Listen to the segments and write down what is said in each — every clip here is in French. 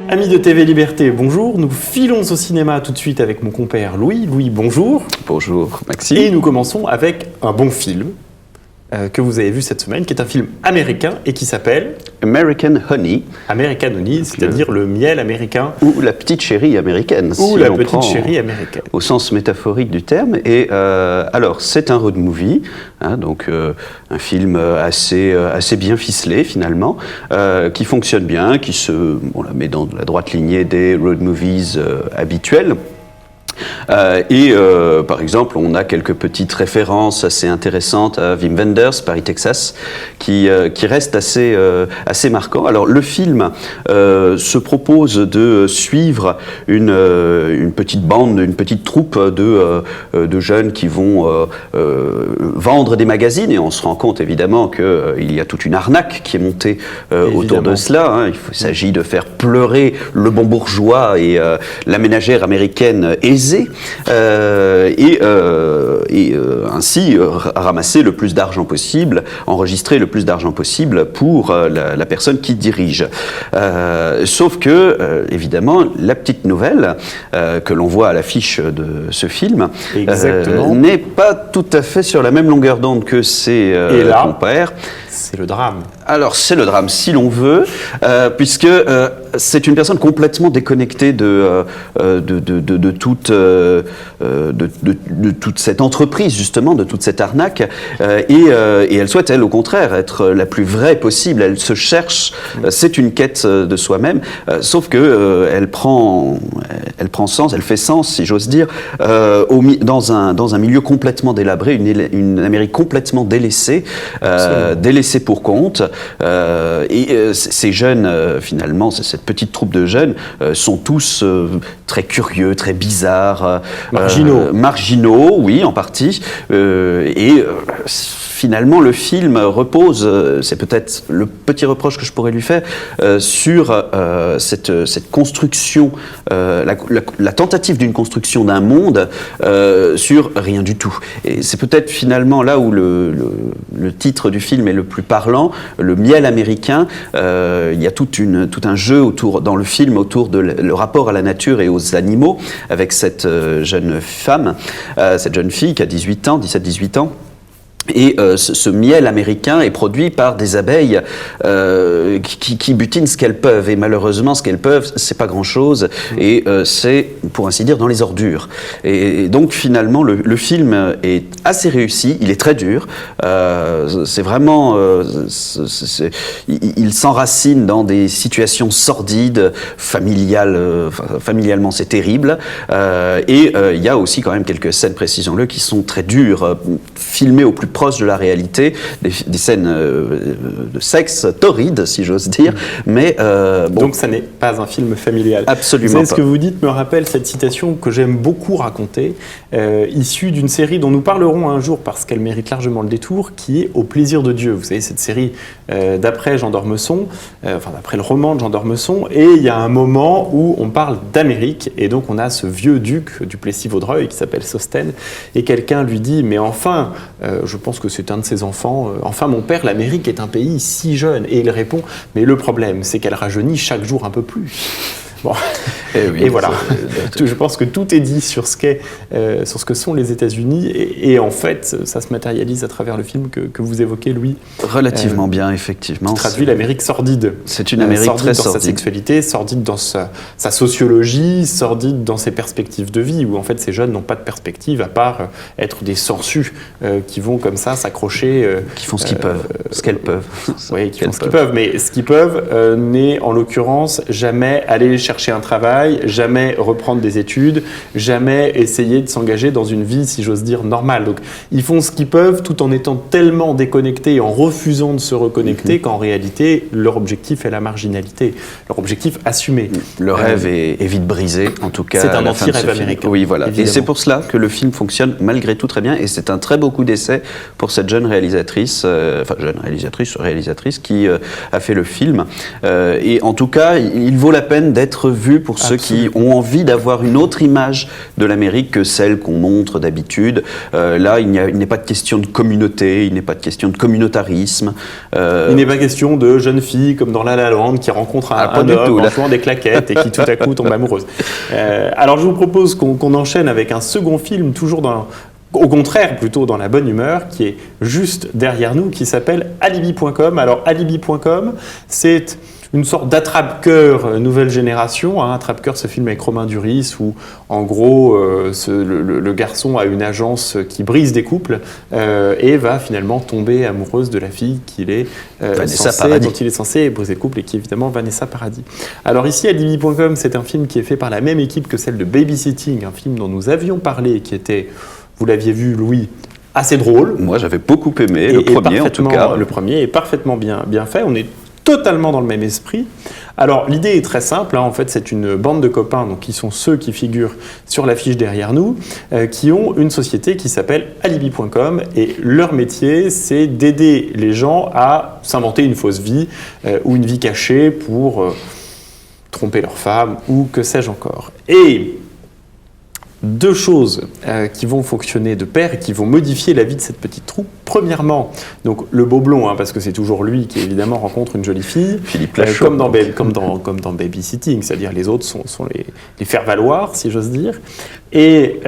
Amis de TV Liberté, bonjour. Nous filons au cinéma tout de suite avec mon compère Louis. Louis, bonjour. Bonjour, Maxime. Et nous commençons avec un bon film que vous avez vu cette semaine, qui est un film américain et qui s'appelle American Honey. American Honey, c'est-à-dire le miel américain. Ou la petite chérie américaine. Ou la petite chérie américaine. Au sens métaphorique du terme. Et alors, c'est un road movie, donc un film assez bien ficelé finalement, qui fonctionne bien, on la met dans la droite lignée des road movies habituels. Par exemple, on a quelques petites références assez intéressantes à Wim Wenders, Paris, Texas, qui restent assez marquants. Alors, le film se propose de suivre une petite bande, une petite troupe de jeunes qui vont vendre des magazines, et on se rend compte évidemment qu'il y a toute une arnaque qui est montée autour de cela. Il s'agit de faire pleurer le bon bourgeois et la ménagère américaine aisée. Ainsi ramasser le plus d'argent possible, enregistrer le plus d'argent possible pour la personne qui dirige. Sauf que, évidemment, la petite nouvelle que l'on voit à l'affiche de ce film n'est pas tout à fait sur la même longueur d'onde que ses compères. C'est le drame. Alors, c'est le drame, si l'on veut, puisque c'est une personne complètement déconnectée de toute cette entreprise, justement, de toute cette arnaque, et elle souhaite, elle, au contraire, être la plus vraie possible. Elle se cherche, c'est une quête de soi-même, sauf que elle prend sens, elle fait sens, si j'ose dire, dans un milieu complètement délabré, une Amérique complètement délaissée, délaissée pour compte. Ces jeunes, finalement, cette petite troupe de jeunes, sont tous très curieux, très bizarres. Marginaux, oui, en partie. Finalement, le film repose, c'est peut-être le petit reproche que je pourrais lui faire, sur cette construction, la tentative d'une construction d'un monde sur rien du tout. Et c'est peut-être finalement là où le titre du film est le plus parlant, le miel américain. Il y a tout un jeu dans le film autour de le rapport à la nature et aux animaux, avec cette jeune femme, cette jeune fille qui a 17-18 ans. Et ce miel américain est produit par des abeilles qui butinent ce qu'elles peuvent. Et malheureusement, ce qu'elles peuvent, c'est pas grand-chose. Et c'est, pour ainsi dire, dans les ordures. Et donc, finalement, le film est assez réussi. Il est très dur. C'est vraiment... il s'enracine dans des situations sordides, familialement, c'est terrible. Il y a aussi quand même quelques scènes, précisons-le, qui sont très dures, filmées au plus proche de la réalité, des scènes de sexe torrides, si j'ose dire, mais donc ça n'est pas un film familial. Absolument pas. Pas. Ce que vous dites me rappelle cette citation que j'aime beaucoup raconter, issue d'une série dont nous parlerons un jour parce qu'elle mérite largement le détour, qui est Au plaisir de Dieu. Vous savez, cette série d'après Jean d'Ormesson, d'après le roman de Jean d'Ormesson, et il y a un moment où on parle d'Amérique, et donc on a ce vieux duc du Plessis-Vaudreuil qui s'appelle Sostène, et quelqu'un lui dit, mais enfin, je pense que c'est un de ses enfants, enfin mon père, l'Amérique est un pays si jeune, et il répond, mais le problème c'est qu'elle rajeunit chaque jour un peu plus. Bon. Et voilà, je pense que tout est dit sur ce que sont les États-Unis, et en fait, ça se matérialise à travers le film que vous évoquez, Louis. Relativement bien, effectivement. Qui traduit l'Amérique sordide. C'est une Amérique très sordide. Sordide dans sa sexualité, sordide dans sa sociologie, sordide dans ses perspectives de vie, où en fait ces jeunes n'ont pas de perspective à part être des sangsues qui vont comme ça s'accrocher. Qui font ce qu'ils peuvent, ce qu'elles peuvent. Oui, qui font ce qu'ils peuvent, mais ce qu'ils peuvent n'est en l'occurrence jamais aller chercher un travail, jamais reprendre des études, jamais essayer de s'engager dans une vie, si j'ose dire, normale. Donc, ils font ce qu'ils peuvent tout en étant tellement déconnectés et en refusant de se reconnecter qu'en réalité, leur objectif est la marginalité, leur objectif assumé. Le rêve est vite brisé, en tout cas. C'est un anti-rêve américain. Oui, voilà. Évidemment. Et c'est pour cela que le film fonctionne malgré tout très bien, et c'est un très beau coup d'essai pour cette jeune réalisatrice, réalisatrice qui a fait le film. Et en tout cas, il vaut la peine d'être être vu pour ceux qui ont envie d'avoir une autre image de l'Amérique que celle qu'on montre d'habitude. Là, il n'est pas de question de communauté, il n'est pas de question de communautarisme. Il n'est pas question de jeunes filles comme dans La La Land qui rencontrent un homme en jouant des claquettes et qui tout à coup tombe amoureuse. Alors je vous propose qu'on enchaîne avec un second film, toujours au contraire, plutôt dans la bonne humeur, qui est juste derrière nous, qui s'appelle Alibi.com. Alors Alibi.com, c'est une sorte d'attrape-cœur nouvelle génération. Attrape-cœur, ce film avec Romain Duris, où en gros, le garçon a une agence qui brise des couples et va finalement tomber amoureuse de la fille dont il est censé briser le couple, et qui est évidemment Vanessa Paradis. Alors ici, Alibi.com, c'est un film qui est fait par la même équipe que celle de Babysitting, un film dont nous avions parlé et qui était, vous l'aviez vu, Louis, assez drôle. Moi, j'avais beaucoup aimé le premier, en tout cas. Le premier est parfaitement bien fait. On est totalement dans le même esprit. Alors, l'idée est très simple. En fait, c'est une bande de copains, donc qui sont ceux qui figurent sur l'affiche derrière nous, qui ont une société qui s'appelle Alibi.com. Et leur métier, c'est d'aider les gens à s'inventer une fausse vie ou une vie cachée pour tromper leur femme ou que sais-je encore. Et deux choses qui vont fonctionner de pair et qui vont modifier la vie de cette petite troupe. Premièrement, donc le beau blond, parce que c'est toujours lui qui évidemment rencontre une jolie fille, Philippe Lachaud, comme dans Babysitting, c'est-à-dire les autres sont les faire-valoir, si j'ose dire. Et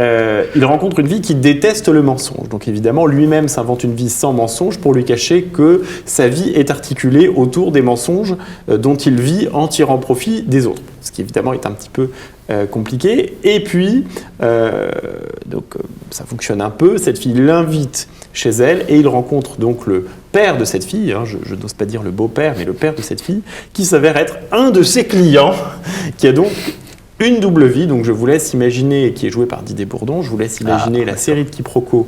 il rencontre une fille qui déteste le mensonge. Donc évidemment, lui-même s'invente une vie sans mensonge pour lui cacher que sa vie est articulée autour des mensonges dont il vit en tirant profit des autres. Ce qui évidemment est un petit peu compliqué. Et puis, ça fonctionne un peu. Cette fille l'invite chez elle et il rencontre donc le père de cette fille, je n'ose pas dire le beau-père, mais le père de cette fille, qui s'avère être un de ses clients, qui a donc une double vie. Donc je vous laisse imaginer, qui est joué par Didier Bourdon, je vous laisse imaginer la série de quiproquos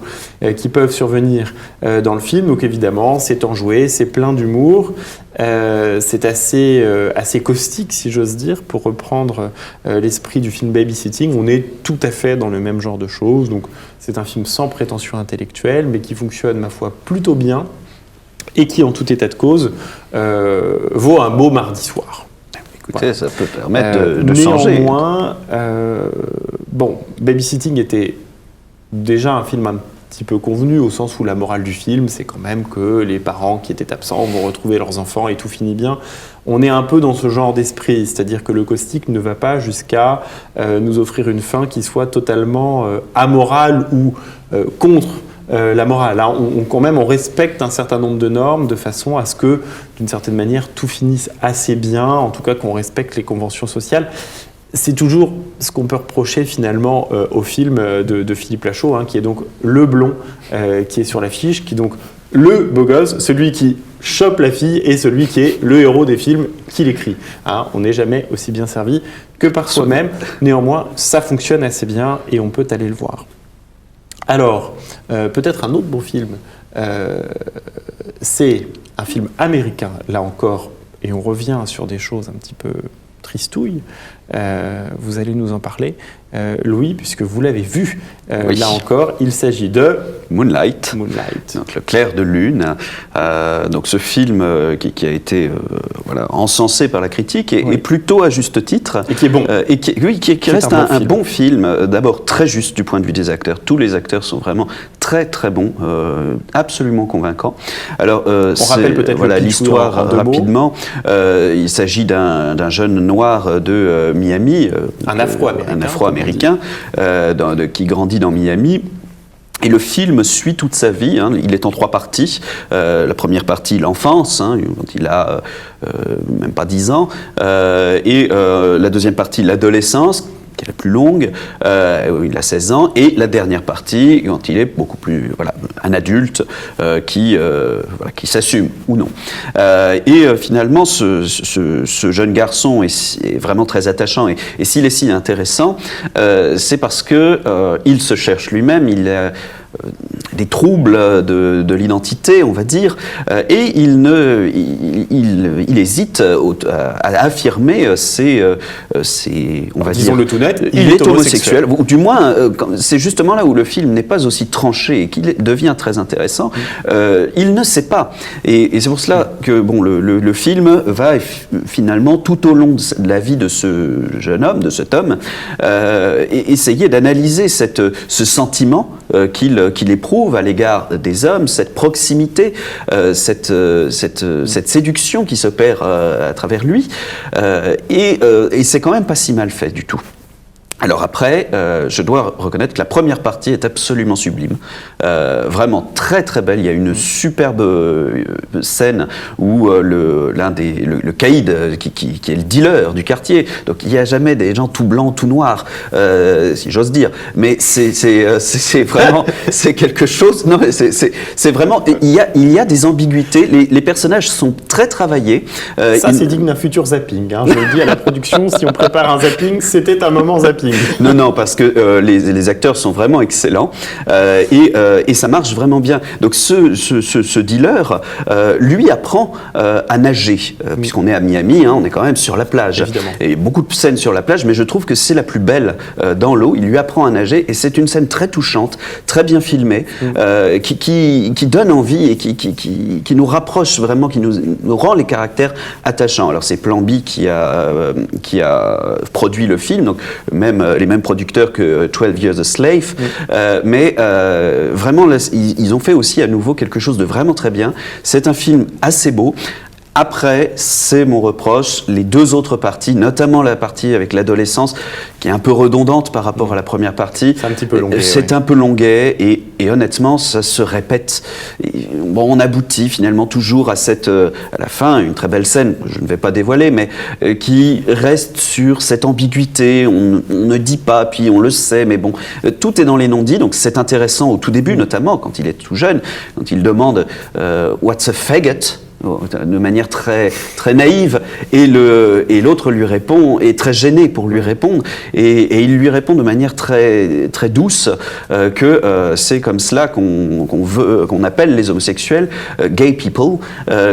qui peuvent survenir dans le film. Donc évidemment, c'est enjoué, c'est plein d'humour, c'est assez caustique, si j'ose dire, pour reprendre l'esprit du film Babysitting. On est tout à fait dans le même genre de choses. Donc c'est un film sans prétention intellectuelle, mais qui fonctionne, ma foi, plutôt bien et qui, en tout état de cause, vaut un beau mardi soir. Écoutez, ça peut permettre de changer. Néanmoins, Babysitting était déjà un film un petit peu convenu, au sens où la morale du film, c'est quand même que les parents qui étaient absents vont retrouver leurs enfants et tout finit bien. On est un peu dans ce genre d'esprit, c'est-à-dire que le caustique ne va pas jusqu'à nous offrir une fin qui soit totalement amorale ou contre la morale. Là, on respecte un certain nombre de normes de façon à ce que, d'une certaine manière, tout finisse assez bien, en tout cas qu'on respecte les conventions sociales. C'est toujours ce qu'on peut reprocher finalement au film de Philippe Lachaud, qui est donc le blond qui est sur l'affiche, qui est donc le beau gosse, celui qui chope la fille et celui qui est le héros des films qui l'écrit. On n'est jamais aussi bien servi que par soi-même. Néanmoins, ça fonctionne assez bien et on peut aller le voir. Alors, peut-être un autre bon film, c'est un film américain, là encore, et on revient sur des choses un petit peu tristouilles. Vous allez nous en parler, Louis, puisque vous l'avez vu. Oui. Là encore, il s'agit de Moonlight. Donc, le clair de lune. Donc ce film qui a été encensé par la critique et plutôt à juste titre. Et qui est bon. Qui reste un bon film. D'abord très juste du point de vue des acteurs. Tous les acteurs sont vraiment très très bons, absolument convaincants. Alors on rappelle peut-être l'histoire rapidement. Il s'agit d'un jeune noir de Miami, un Afro-américain qui grandit dans Miami. Et le film suit toute sa vie, il est en 3 parties. La première partie, l'enfance, quand il a même pas 10 ans. Et la deuxième partie, l'adolescence, qui est la plus longue, où il a 16 ans. Et la dernière partie, quand il est beaucoup plus un adulte qui s'assume ou non. Finalement, ce jeune garçon est vraiment très attachant. Et s'il est si intéressant, c'est parce qu'il se cherche lui-même. des troubles de l'identité, on va dire, et il hésite à affirmer on va disons dire, le tout net, il est homosexuel. Ou du moins, c'est justement là où le film n'est pas aussi tranché et qu'il devient très intéressant. Il ne sait pas, et c'est pour cela que le film va finalement tout au long de la vie de ce jeune homme, de cet homme, essayer d'analyser ce sentiment qu'il éprouve à l'égard des hommes, cette proximité, cette séduction qui s'opère à travers lui, et c'est quand même pas si mal fait du tout. Alors après, je dois reconnaître que la première partie est absolument sublime, vraiment très très belle. Il y a une superbe scène où le caïd qui est le dealer du quartier, donc il n'y a jamais des gens tout blancs, tout noirs, si j'ose dire, mais c'est vraiment c'est quelque chose. Non, mais c'est vraiment il y a des ambiguïtés. Les personnages sont très travaillés. Ça c'est digne d'un futur zapping. Hein. Je le dis à la production, si on prépare un zapping, c'était un moment zapping. Non, parce que les acteurs sont vraiment excellents et ça marche vraiment bien. Donc ce dealer lui apprend à nager, puisqu'on est à Miami, hein, on est quand même sur la plage. Évidemment. Et beaucoup de scènes sur la plage, mais je trouve que c'est la plus belle dans l'eau. Il lui apprend à nager et c'est une scène très touchante, très bien filmée, qui donne envie et qui nous rapproche vraiment, qui nous rend les caractères attachants. Alors c'est Plan B qui a produit le film, donc les mêmes producteurs que 12 Years a Slave, mais vraiment là, ils ont fait aussi à nouveau quelque chose de vraiment très bien. C'est un film assez beau. Après, c'est mon reproche, les deux autres parties, notamment la partie avec l'adolescence, qui est un peu redondante par rapport à la première partie. C'est un petit peu longuet. C'est un peu longuet et honnêtement, ça se répète. On aboutit finalement toujours à la fin, une très belle scène, je ne vais pas dévoiler, mais qui reste sur cette ambiguïté. On ne dit pas, puis on le sait, mais bon, tout est dans les non-dits, donc c'est intéressant au tout début, notamment quand il est tout jeune, quand il demande « What's a faggot ?» de manière très, très naïve, et l'autre lui répond, est très gêné pour lui répondre, et il lui répond de manière très, très douce que c'est comme cela qu'on appelle les homosexuels gay people,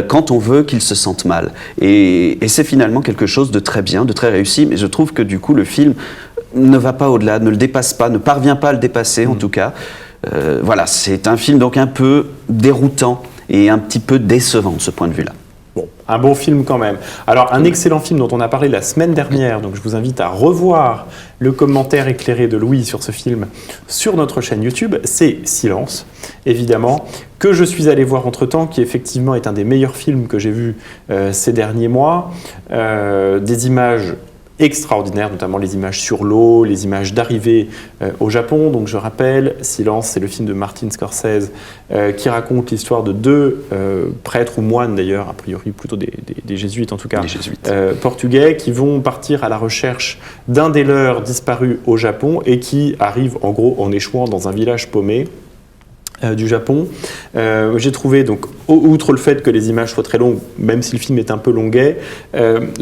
quand on veut qu'ils se sentent mal. Et c'est finalement quelque chose de très bien, de très réussi, mais je trouve que du coup le film ne va pas au-delà, ne le dépasse pas, ne parvient pas à le dépasser en tout cas. Voilà, c'est un film donc un peu déroutant et un petit peu décevant de ce point de vue-là. Bon, un bon film quand même. Alors, un excellent film dont on a parlé la semaine dernière, donc je vous invite à revoir le commentaire éclairé de Louis sur ce film sur notre chaîne YouTube, c'est Silence, évidemment, que je suis allé voir entre-temps, qui effectivement est un des meilleurs films que j'ai vus ces derniers mois. Des images extraordinaires, notamment les images sur l'eau, les images d'arrivée au Japon. Donc je rappelle, Silence, c'est le film de Martin Scorsese qui raconte l'histoire de deux prêtres ou moines d'ailleurs, a priori plutôt des jésuites en tout cas, portugais, qui vont partir à la recherche d'un des leurs disparus au Japon et qui arrivent en gros en échouant dans un village paumé du Japon. J'ai trouvé, donc, outre le fait que les images soient très longues, même si le film est un peu longuet,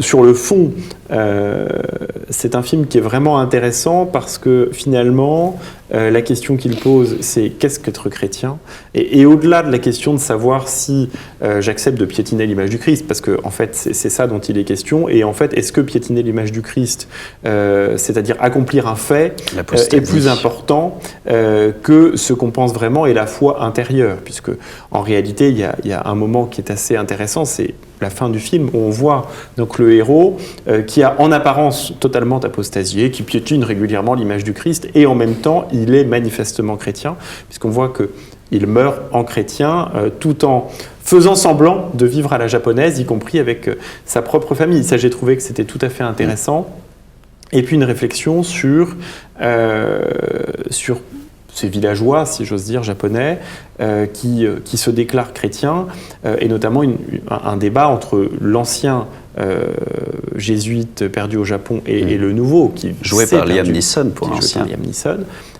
sur le fond, c'est un film qui est vraiment intéressant parce que finalement, la question qu'il pose, c'est qu'est-ce qu'être chrétien ? Et au-delà de la question de savoir si j'accepte de piétiner l'image du Christ, parce que en fait, c'est ça dont il est question, et en fait, est-ce que piétiner l'image du Christ, c'est-à-dire accomplir un fait, est plus important que ce qu'on pense vraiment et la foi intérieure, puisque en réalité, il y a un moment qui est assez intéressant, c'est la fin du film où on voit donc le héros qui a en apparence totalement apostasié, qui piétine régulièrement l'image du Christ et en même temps il est manifestement chrétien puisqu'on voit qu'il meurt en chrétien tout en faisant semblant de vivre à la japonaise, y compris avec sa propre famille. Ça, j'ai trouvé que c'était tout à fait intéressant. Et puis une réflexion sur ces villageois, si j'ose dire, japonais, qui se déclarent chrétiens, et notamment un débat entre l'ancien jésuite perdu au Japon et le nouveau, qui joué par Liam Neeson pour l'ancien.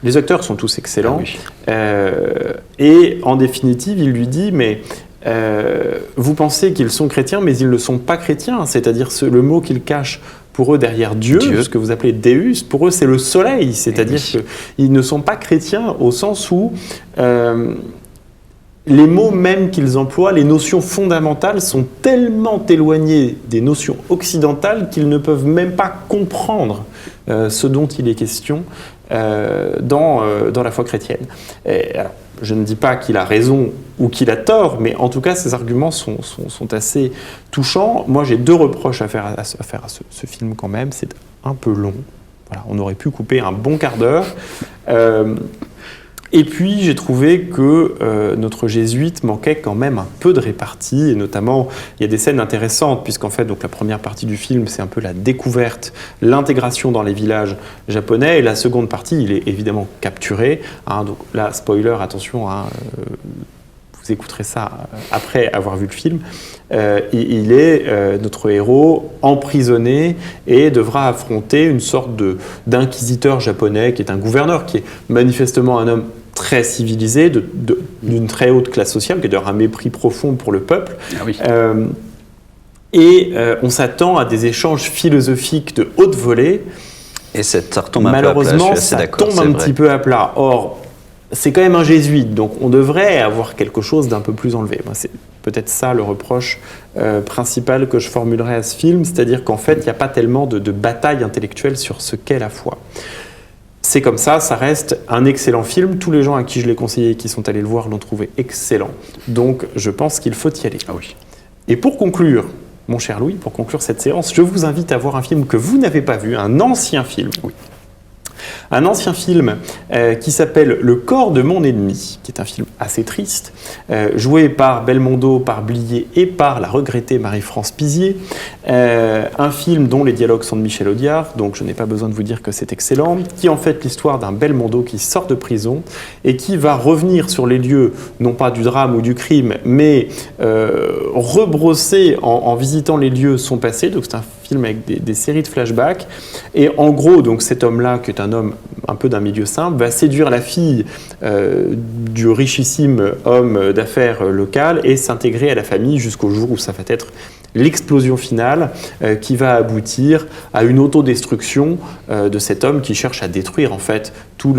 Les acteurs sont tous excellents. Ah oui. Et en définitive, il lui dit, mais vous pensez qu'ils sont chrétiens, mais ils ne sont pas chrétiens, c'est-à-dire le mot qu'ils cachent Pour eux, derrière Dieu, ce que vous appelez Deus, pour eux, c'est le soleil. C'est-à-dire qu'ils ne sont pas chrétiens au sens où les mots même qu'ils emploient, les notions fondamentales, sont tellement éloignées des notions occidentales qu'ils ne peuvent même pas comprendre ce dont il est question dans la foi chrétienne. Alors, je ne dis pas qu'il a raison ou qu'il a tort, mais en tout cas, ces arguments sont assez touchants. Moi, j'ai 2 reproches à faire à ce film quand même. C'est un peu long. Voilà, on aurait pu couper un bon quart d'heure. Et puis, j'ai trouvé que notre jésuite manquait quand même un peu de répartie, et notamment, il y a des scènes intéressantes, puisqu'en fait, donc, la première partie du film, c'est un peu la découverte, l'intégration dans les villages japonais, et la seconde partie, il est évidemment capturé. Donc là, spoiler, attention, vous écouterez ça après avoir vu le film. Il est, notre héros, emprisonné et devra affronter une sorte d'inquisiteur japonais qui est un gouverneur, qui est manifestement un homme très civilisé, d'une très haute classe sociale, qui a d'ailleurs un mépris profond pour le peuple. Ah oui. On s'attend à des échanges philosophiques de haute volée. Et ça retombe un malheureusement, peu à plat, ça tombe un petit peu à plat. Or, c'est quand même un jésuite, donc on devrait avoir quelque chose d'un peu plus enlevé. Moi, c'est peut-être ça le reproche principal que je formulerais à ce film, c'est-à-dire qu'en fait, il n'y a pas tellement de bataille intellectuelle sur ce qu'est la foi. C'est comme ça reste un excellent film. Tous les gens à qui je l'ai conseillé, qui sont allés le voir, l'ont trouvé excellent. Donc, je pense qu'il faut y aller. Ah oui. Et pour conclure, mon cher Louis, pour conclure cette séance, je vous invite à voir un film que vous n'avez pas vu, un ancien film. Oui. Un ancien film qui s'appelle Le corps de mon ennemi, qui est un film assez triste, joué par Belmondo, par Blier et par la regrettée Marie-France Pizier. Un film dont les dialogues sont de Michel Audiard, donc je n'ai pas besoin de vous dire que c'est excellent, qui est en fait l'histoire d'un Belmondo qui sort de prison et qui va revenir sur les lieux, non pas du drame ou du crime, mais rebrosser en visitant les lieux son passé. Donc c'est un film avec des séries de flashbacks. Et en gros, donc cet homme-là, qui est un homme un peu d'un milieu simple, va séduire la fille du richissime homme d'affaires local et s'intégrer à la famille jusqu'au jour où ça va être l'explosion finale qui va aboutir à une autodestruction de cet homme qui cherche à détruire en fait tout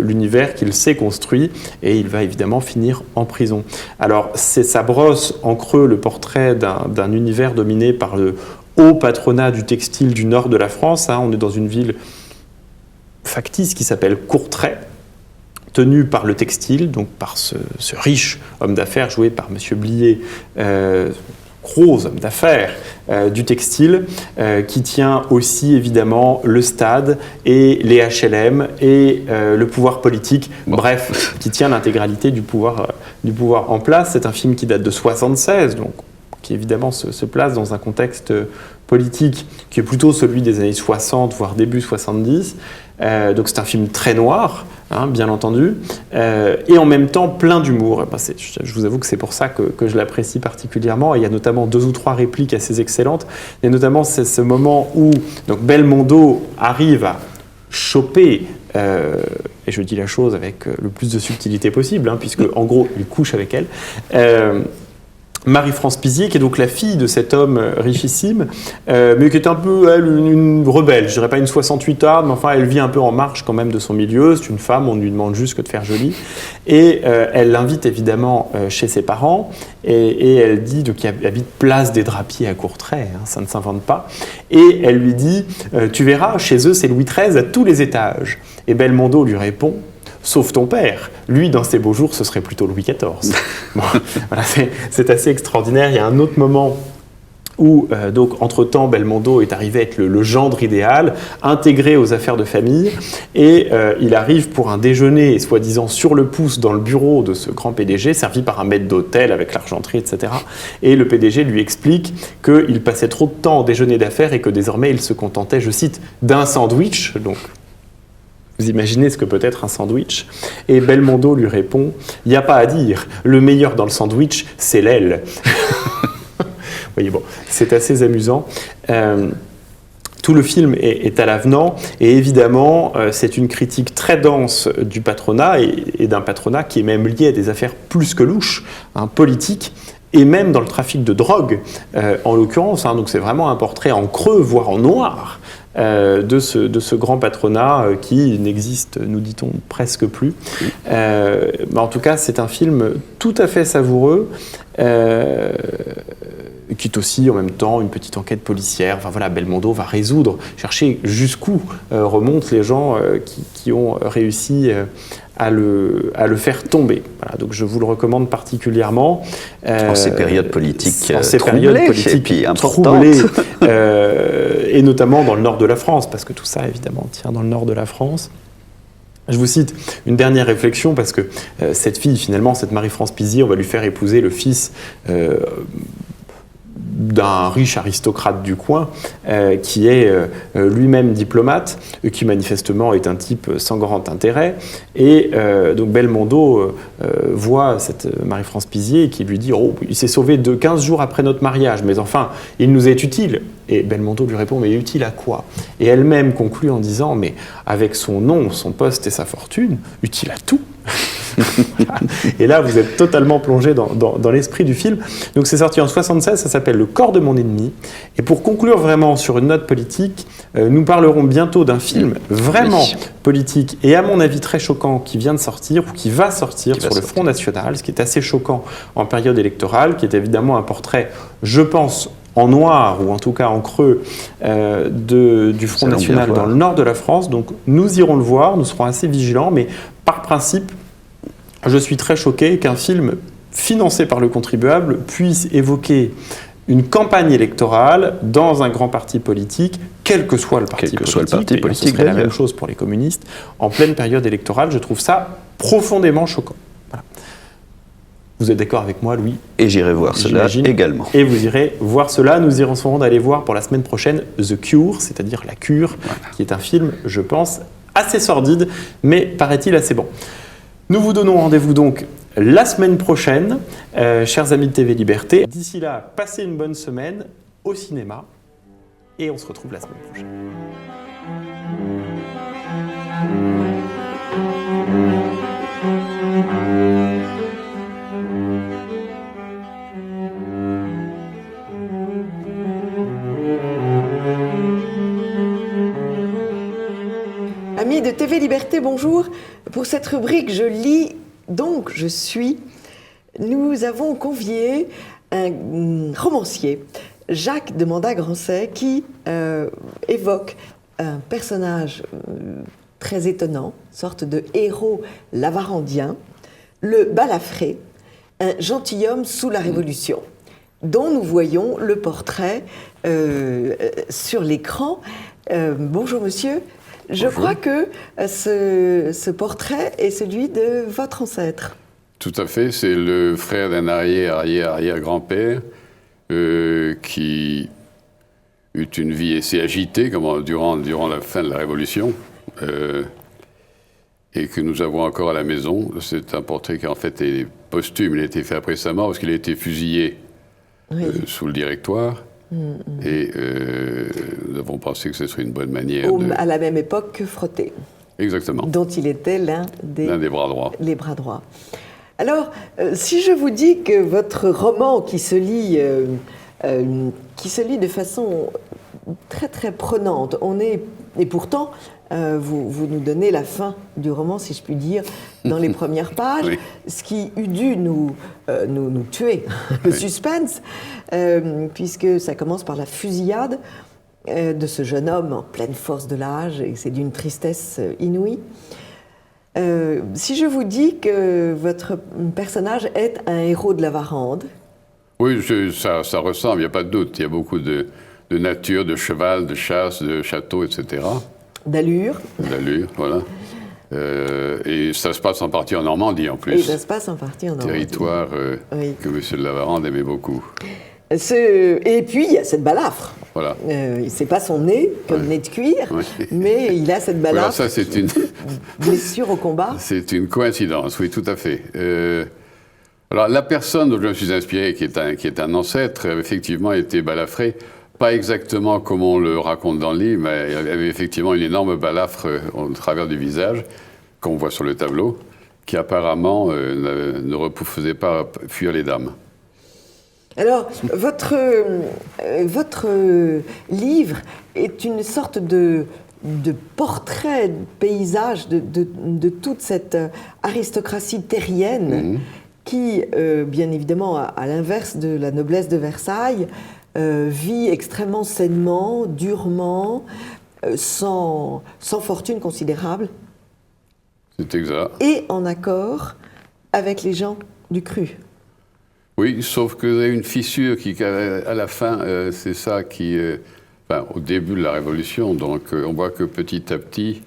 l'univers qu'il s'est construit, et il va évidemment finir en prison. Alors ça brosse en creux le portrait d'un univers dominé par le haut patronat du textile du nord de la France. On est dans une ville factice qui s'appelle Courtrai, tenue par le textile, donc par ce riche homme d'affaires joué par M. Blier, gros homme d'affaires du textile, qui tient aussi évidemment le stade et les HLM et le pouvoir politique, bref, qui tient l'intégralité du pouvoir en place. C'est un film qui date de 1976, donc qui évidemment se place dans un contexte politique qui est plutôt celui des années 60, voire début 70. Donc c'est un film très noir, bien entendu, et en même temps plein d'humour. Je vous avoue que c'est pour ça que je l'apprécie particulièrement. Et il y a notamment 2 ou 3 répliques assez excellentes. Et notamment c'est ce moment où donc Belmondo arrive à choper, et je dis la chose avec le plus de subtilité possible, puisque en gros il couche avec elle, Marie-France Pizier, qui est donc la fille de cet homme richissime, mais qui est un peu, elle, une rebelle. Je dirais pas une 68arde, mais enfin, elle vit un peu en marge quand même de son milieu. C'est une femme, on ne lui demande juste que de faire joli. Et elle l'invite évidemment chez ses parents, et elle dit qu'il habite place des Drapiers à Courtrai, ça ne s'invente pas. Et elle lui dit, tu verras, chez eux, c'est Louis XIII à tous les étages. Et Belmondo lui répond, sauf ton père. Lui, dans ses beaux jours, ce serait plutôt Louis XIV. Bon, voilà, c'est assez extraordinaire. Il y a un autre moment où, donc, entre-temps, Belmondo est arrivé à être le gendre idéal, intégré aux affaires de famille, et il arrive pour un déjeuner, soi-disant sur le pouce, dans le bureau de ce grand PDG, servi par un maître d'hôtel avec l'argenterie, etc. Et le PDG lui explique qu'il passait trop de temps au déjeuner d'affaires et que désormais, il se contentait, je cite, d'un sandwich, donc... Vous imaginez ce que peut être un sandwich? Et Belmondo lui répond, il n'y a pas à dire, le meilleur dans le sandwich, c'est l'aile. Vous voyez, bon, c'est assez amusant. Tout le film est à l'avenant, et évidemment, c'est une critique très dense du patronat, et d'un patronat qui est même lié à des affaires plus que louches, politiques, et même dans le trafic de drogue, en l'occurrence. Hein. Donc c'est vraiment un portrait en creux, voire en noir, de ce grand patronat qui n'existe, nous dit-on, presque plus. Mais en tout cas, c'est un film tout à fait savoureux, qui est aussi en même temps une petite enquête policière. Enfin voilà, Belmondo va chercher jusqu'où remontent les gens qui ont réussi à le faire tomber. Voilà, donc je vous le recommande particulièrement. En ces périodes politiques troublées, et notamment dans le nord de la France, parce que tout ça, évidemment, tient dans le nord de la France. Je vous cite une dernière réflexion, parce que cette fille, finalement, cette Marie-France Pizier, on va lui faire épouser le fils d'un riche aristocrate du coin, qui est lui-même diplomate, qui manifestement est un type sans grand intérêt. Et donc Belmondo voit cette Marie-France Pizier qui lui dit « Oh, il s'est sauvé de 15 jours après notre mariage, mais enfin, il nous est utile ». Et Belmondo lui répond « Mais utile à quoi ?» Et elle-même conclut en disant « Mais avec son nom, son poste et sa fortune, utile à tout ». Et là, vous êtes totalement plongé dans l'esprit du film. Donc c'est sorti en 1976, ça s'appelle Le corps de mon ennemi. Et pour conclure vraiment sur une note politique, nous parlerons bientôt d'un film vraiment politique et à mon avis très choquant qui vient de sortir ou qui va sortir sur le Front National, ce qui est assez choquant en période électorale, qui est évidemment un portrait, je pense, en noir ou en tout cas en creux du Front National dans le nord de la France. Donc nous irons le voir, nous serons assez vigilants, mais par principe, je suis très choqué qu'un film financé par le contribuable puisse évoquer une campagne électorale dans un grand parti politique, quel que soit le parti politique, ce serait la même chose pour les communistes, en pleine période électorale. Je trouve ça profondément choquant. Voilà. Vous êtes d'accord avec moi, Louis? Et j'irai voir cela également. Et vous irez voir cela. Nous irons d'aller voir pour la semaine prochaine The Cure, c'est-à-dire La Cure, qui est un film, je pense, assez sordide, mais paraît-il assez bon. Nous vous donnons rendez-vous donc la semaine prochaine, chers amis de TV Liberté. D'ici là, passez une bonne semaine au cinéma et on se retrouve la semaine prochaine. Amis de TV Liberté, bonjour. Pour cette rubrique, je lis, donc je suis. Nous avons convié un romancier, Jacques de Mandat-Grancey, qui évoque un personnage très étonnant, sorte de héros lavarandien, le balafré, un gentilhomme sous la Révolution, dont nous voyons le portrait sur l'écran. Bonjour monsieur. Je crois que ce portrait est celui de votre ancêtre. Tout à fait, c'est le frère d'un arrière-grand-père qui eut une vie assez agitée durant la fin de la Révolution et que nous avons encore à la maison. C'est un portrait qui en fait est posthume, il a été fait après sa mort parce qu'il a été fusillé sous le Directoire. Et nous avons pensé que ce serait une bonne manière à la même époque que Frotté. Exactement. Dont il était l'un des bras droits. Les bras droits. Alors, si je vous dis que votre roman qui se lit de façon très très prenante, et pourtant vous nous donnez la fin du roman, si je puis dire, dans les premières pages, oui. Ce qui eût dû nous tuer, le suspense, puisque ça commence par la fusillade de ce jeune homme en pleine force de l'âge, et c'est d'une tristesse inouïe. Si je vous dis que votre personnage est un héros de la Varande. Oui, ça ressemble, il n'y a pas de doute. Il y a beaucoup de nature, de cheval, de chasse, de château, etc. D'allure. D'allure, voilà. Et ça se passe en partie en Normandie, en plus. Et ça se passe en partie en Normandie. Territoire que M. de la Varande aimait beaucoup. Et puis, il y a cette balafre. Voilà. C'est pas son nez, comme nez de cuir, mais il a cette balafre. Alors ça, c'est une blessure au combat. C'est une coïncidence, oui, tout à fait. Alors, la personne dont je me suis inspiré, qui est un ancêtre, effectivement, était balafré. Pas exactement comme on le raconte dans le livre, mais il y avait effectivement une énorme balafre au travers du visage, qu'on voit sur le tableau, qui apparemment ne faisait pas fuir les dames. Alors, votre livre est une sorte de portrait, de paysage de toute cette aristocratie terrienne qui, bien évidemment, à l'inverse de la noblesse de Versailles, vit extrêmement sainement, durement, sans fortune considérable. C'est exact. Et en accord avec les gens du cru. Oui, sauf que vous avez une fissure qui, à la fin, c'est ça qui... au début de la Révolution, donc on voit que petit à petit,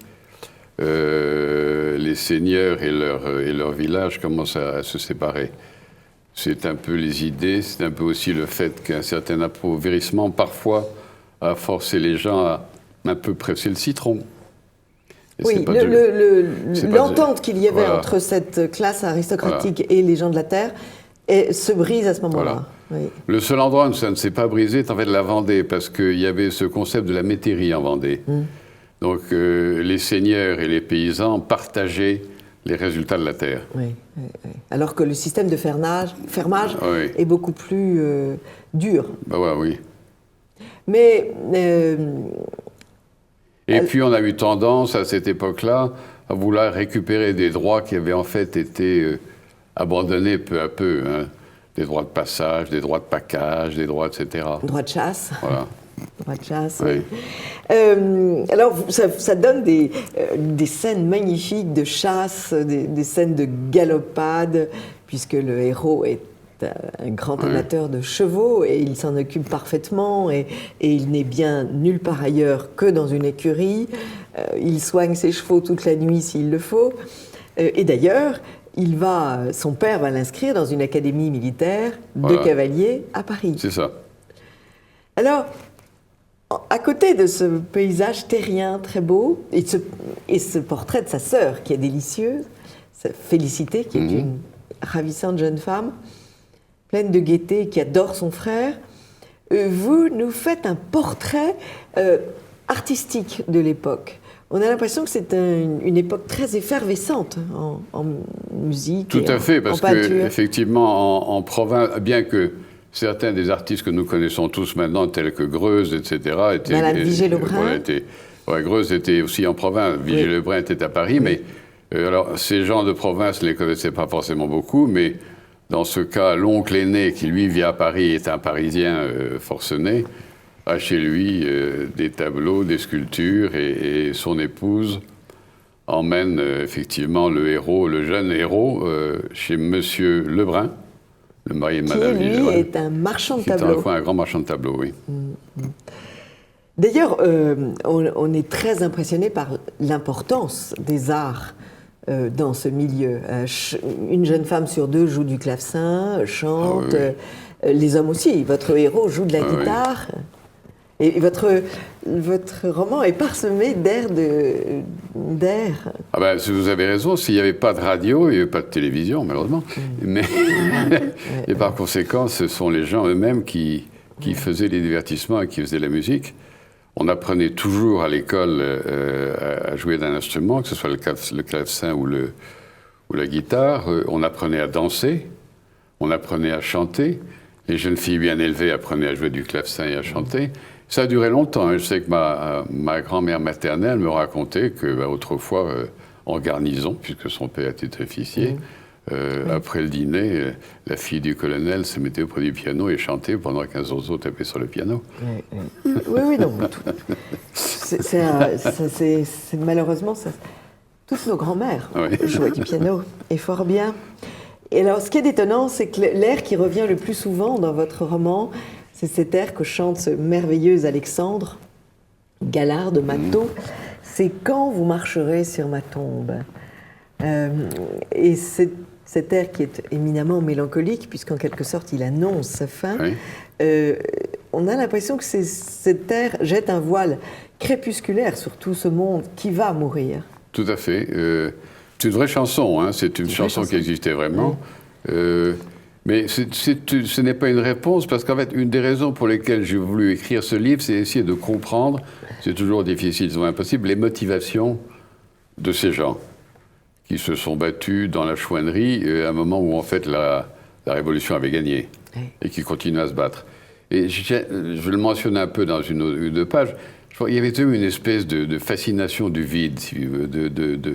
les seigneurs et leur village commencent à se séparer. C'est un peu les idées, c'est un peu aussi le fait qu'un certain appauvrissement, parfois, a forcé les gens à un peu presser le citron. Et oui, l'entente qu'il y avait entre cette classe aristocratique et les gens de la terre se brise à ce moment-là. Voilà. Oui. Le seul endroit où ça ne s'est pas brisé est en fait la Vendée, parce qu'il y avait ce concept de la métairie en Vendée. Donc les seigneurs et les paysans partageaient les résultats de la terre. Oui. Alors que le système de fermage est beaucoup plus dur. Oui. Mais... Et puis on a eu tendance à cette époque-là à vouloir récupérer des droits qui avaient en fait été abandonnés peu à peu. Hein. Des droits de passage, des droits de package, des droits, etc. Droits de chasse. Voilà. Droits de chasse, oui. Alors, ça donne des scènes magnifiques de chasse, des scènes de galopade, puisque le héros est un grand amateur de chevaux et il s'en occupe parfaitement et il n'est bien nulle part ailleurs que dans une écurie. Il soigne ses chevaux toute la nuit s'il le faut. Et d'ailleurs, son père va l'inscrire dans une académie militaire de cavaliers à Paris. C'est ça. Alors, à côté de ce paysage terrien très beau et ce portrait de sa sœur qui est délicieuse, Félicité qui est une ravissante jeune femme, pleine de gaieté, qui adore son frère, vous nous faites un portrait artistique de l'époque. On a l'impression que c'est une époque très effervescente en musique. Tout à fait, parce qu'effectivement, en province, bien que certains des artistes que nous connaissons tous maintenant, tels que Greuze, etc., étaient... Madame Vigée-Lebrun. Greuze était aussi en province, Vigée-Lebrun était à Paris, mais alors, ces gens de province ne les connaissaient pas forcément beaucoup, mais dans ce cas, l'oncle aîné, qui lui vit à Paris, est un Parisien forcené, a chez lui des tableaux, des sculptures, et son épouse emmène effectivement le jeune héros, chez Monsieur Lebrun, le mari de Madame Vigée-Lebrun. Qui, lui, est un marchand de tableaux. Un grand marchand de tableaux, oui. D'ailleurs, on est très impressionné par l'importance des arts dans ce milieu. Une jeune femme sur deux joue du clavecin, chante. Les hommes aussi. Votre héros joue de la guitare. Et votre roman est parsemé d'airs. Vous avez raison, s'il n'y avait pas de radio, il n'y avait pas de télévision, malheureusement. Mais et par conséquent, ce sont les gens eux-mêmes qui faisaient les divertissements et qui faisaient la musique. On apprenait toujours à l'école à jouer d'un instrument, que ce soit le clavecin ou la guitare. On apprenait à danser, on apprenait à chanter. Les jeunes filles bien élevées apprenaient à jouer du clavecin et à chanter. Ça a duré longtemps. Je sais que ma grand-mère maternelle me racontait qu'autrefois, en garnison, puisque son père était officier, après le dîner, la fille du colonel se mettait auprès du piano et chantait pendant qu'un zozo tapait sur le piano. Oui, non. C'est malheureusement ça. Toutes nos grand-mères jouaient du piano, et fort bien. Et alors, ce qui est étonnant, c'est que l'air qui revient le plus souvent dans votre roman, c'est cet air que chante ce merveilleux Alexandre Gallard de Mathot. C'est « Quand vous marcherez sur ma tombe ». Et cet air qui est éminemment mélancolique, puisqu'en quelque sorte il annonce sa fin, on a l'impression que cet air jette un voile crépusculaire sur tout ce monde qui va mourir. Tout à fait. C'est une vraie chanson, hein. C'est une chanson qui existait vraiment. Mais ce n'est pas une réponse, parce qu'en fait, une des raisons pour lesquelles j'ai voulu écrire ce livre, c'est essayer de comprendre, c'est toujours difficile, c'est impossible, les motivations de ces gens qui se sont battus dans la chouannerie à un moment où, en fait, la Révolution avait gagné. et qui continuent à se battre. Et je le mentionne un peu dans une ou deux pages. Je crois qu'il y avait eu une espèce de fascination du vide, si tu veux, de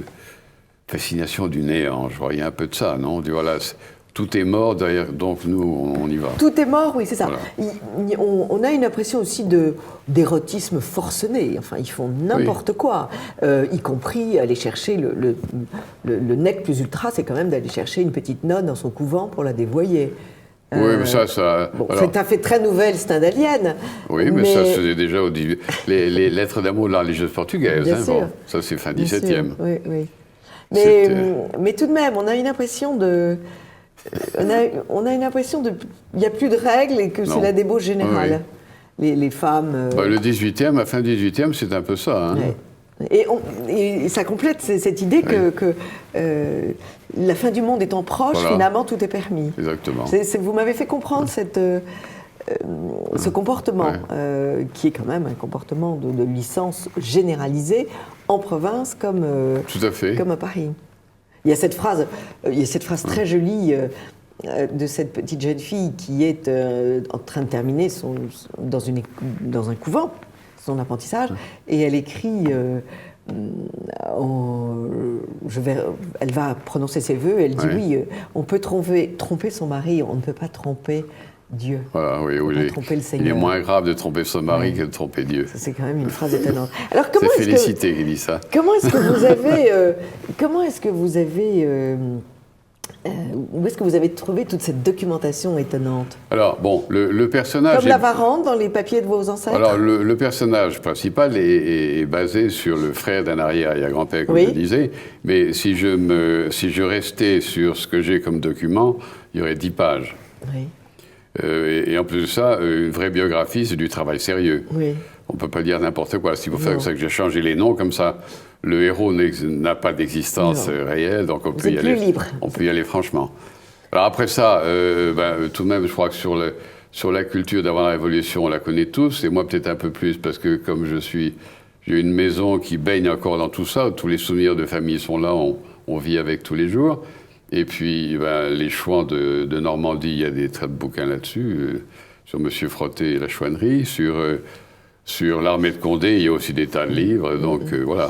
fascination du néant. Je crois qu'il y a un peu de ça, non? Voilà, tout est mort, derrière, donc nous, on y va. Tout est mort, oui, c'est ça. Voilà. On a une impression aussi d'érotisme forcené. Enfin, ils font n'importe quoi. Y compris aller chercher le nec plus ultra, c'est quand même d'aller chercher une petite nonne dans son couvent pour la dévoyer. Oui, mais ça... Bon, alors, c'est un fait très nouvelle stendhalienne. Oui, mais ça se faisait déjà au début. Les lettres d'amour de la religieuse portugaise. Bien sûr. Bon, ça, c'est fin 17e. Oui, oui. Mais tout de même, on a une impression de... On a une impression de... Il n'y a plus de règles et que c'est la débauche générale. Oui. Les femmes... Le 18e, la fin du 18e, c'est un peu ça. Hein. Ouais. Et ça complète cette idée que la fin du monde étant proche, finalement, tout est permis. Exactement. Vous m'avez fait comprendre ce comportement, qui est quand même un comportement de licence généralisée en province comme, tout à fait. Comme à Paris. Il y a cette phrase très jolie de cette petite jeune fille qui est en train de terminer dans un couvent son apprentissage, et elle écrit, elle va prononcer ses vœux, elle dit oui, on peut tromper son mari, on ne peut pas tromper Dieu. Voilà, oui, il est moins grave de tromper son mari que de tromper Dieu. Ça, c'est quand même une phrase étonnante. Alors, c'est Félicité qui dit ça. Comment est-ce que vous avez... où est-ce que vous avez trouvé toute cette documentation étonnante? Alors, bon, le personnage... Comme la Varande dans les papiers de vos ancêtres? Alors, le personnage principal est basé sur le frère d'un arrière-grand-père, comme je disais. Mais si je restais sur ce que j'ai comme document, il y aurait 10 pages. Oui. Et en plus de ça, une vraie biographie, c'est du travail sérieux. Oui. On ne peut pas dire n'importe quoi. C'est pour ça que j'ai changé les noms, comme ça, le héros n'a pas d'existence réelle, donc on peut y aller franchement. Alors après ça, tout de même, je crois que sur la culture d'avant la Révolution, on la connaît tous, et moi peut-être un peu plus, parce que comme j'ai une maison qui baigne encore dans tout ça, tous les souvenirs de famille sont là, on vit avec tous les jours. Et puis, les chouans de Normandie, il y a des tas de bouquins là-dessus, sur Monsieur Frotté et la chouannerie, sur l'armée de Condé, il y a aussi des tas de livres, donc voilà.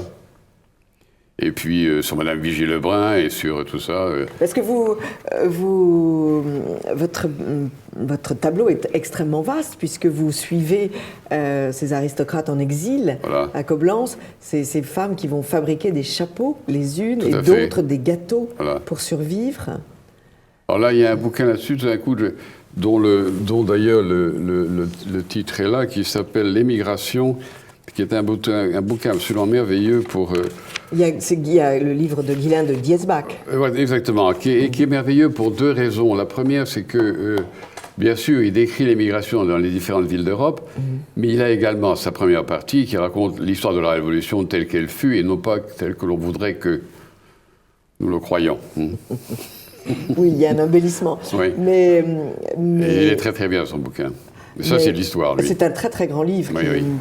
Et puis, sur Madame Vigier-Lebrun et sur tout ça... Parce que votre tableau est extrêmement vaste, puisque vous suivez ces aristocrates en exil à Coblence, ces femmes qui vont fabriquer des chapeaux, les unes, et d'autres des gâteaux pour survivre. Alors là, il y a un bouquin là-dessus, tout d'un coup, dont d'ailleurs le titre est là, qui s'appelle « L'émigration », qui est un bouquin absolument merveilleux pour... Il y a le livre de Ghislain de Diesbach. Exactement, qui est merveilleux pour 2 raisons. La première, c'est que, bien sûr, il décrit l'émigration dans les différentes villes d'Europe, mais il a également sa première partie qui raconte l'histoire de la Révolution telle qu'elle fut et non pas telle que l'on voudrait que nous le croyions. Oui, il y a un embellissement. Oui. Mais... Et il est très très bien, son bouquin. Mais ça, c'est l'histoire, lui. C'est un très très grand livre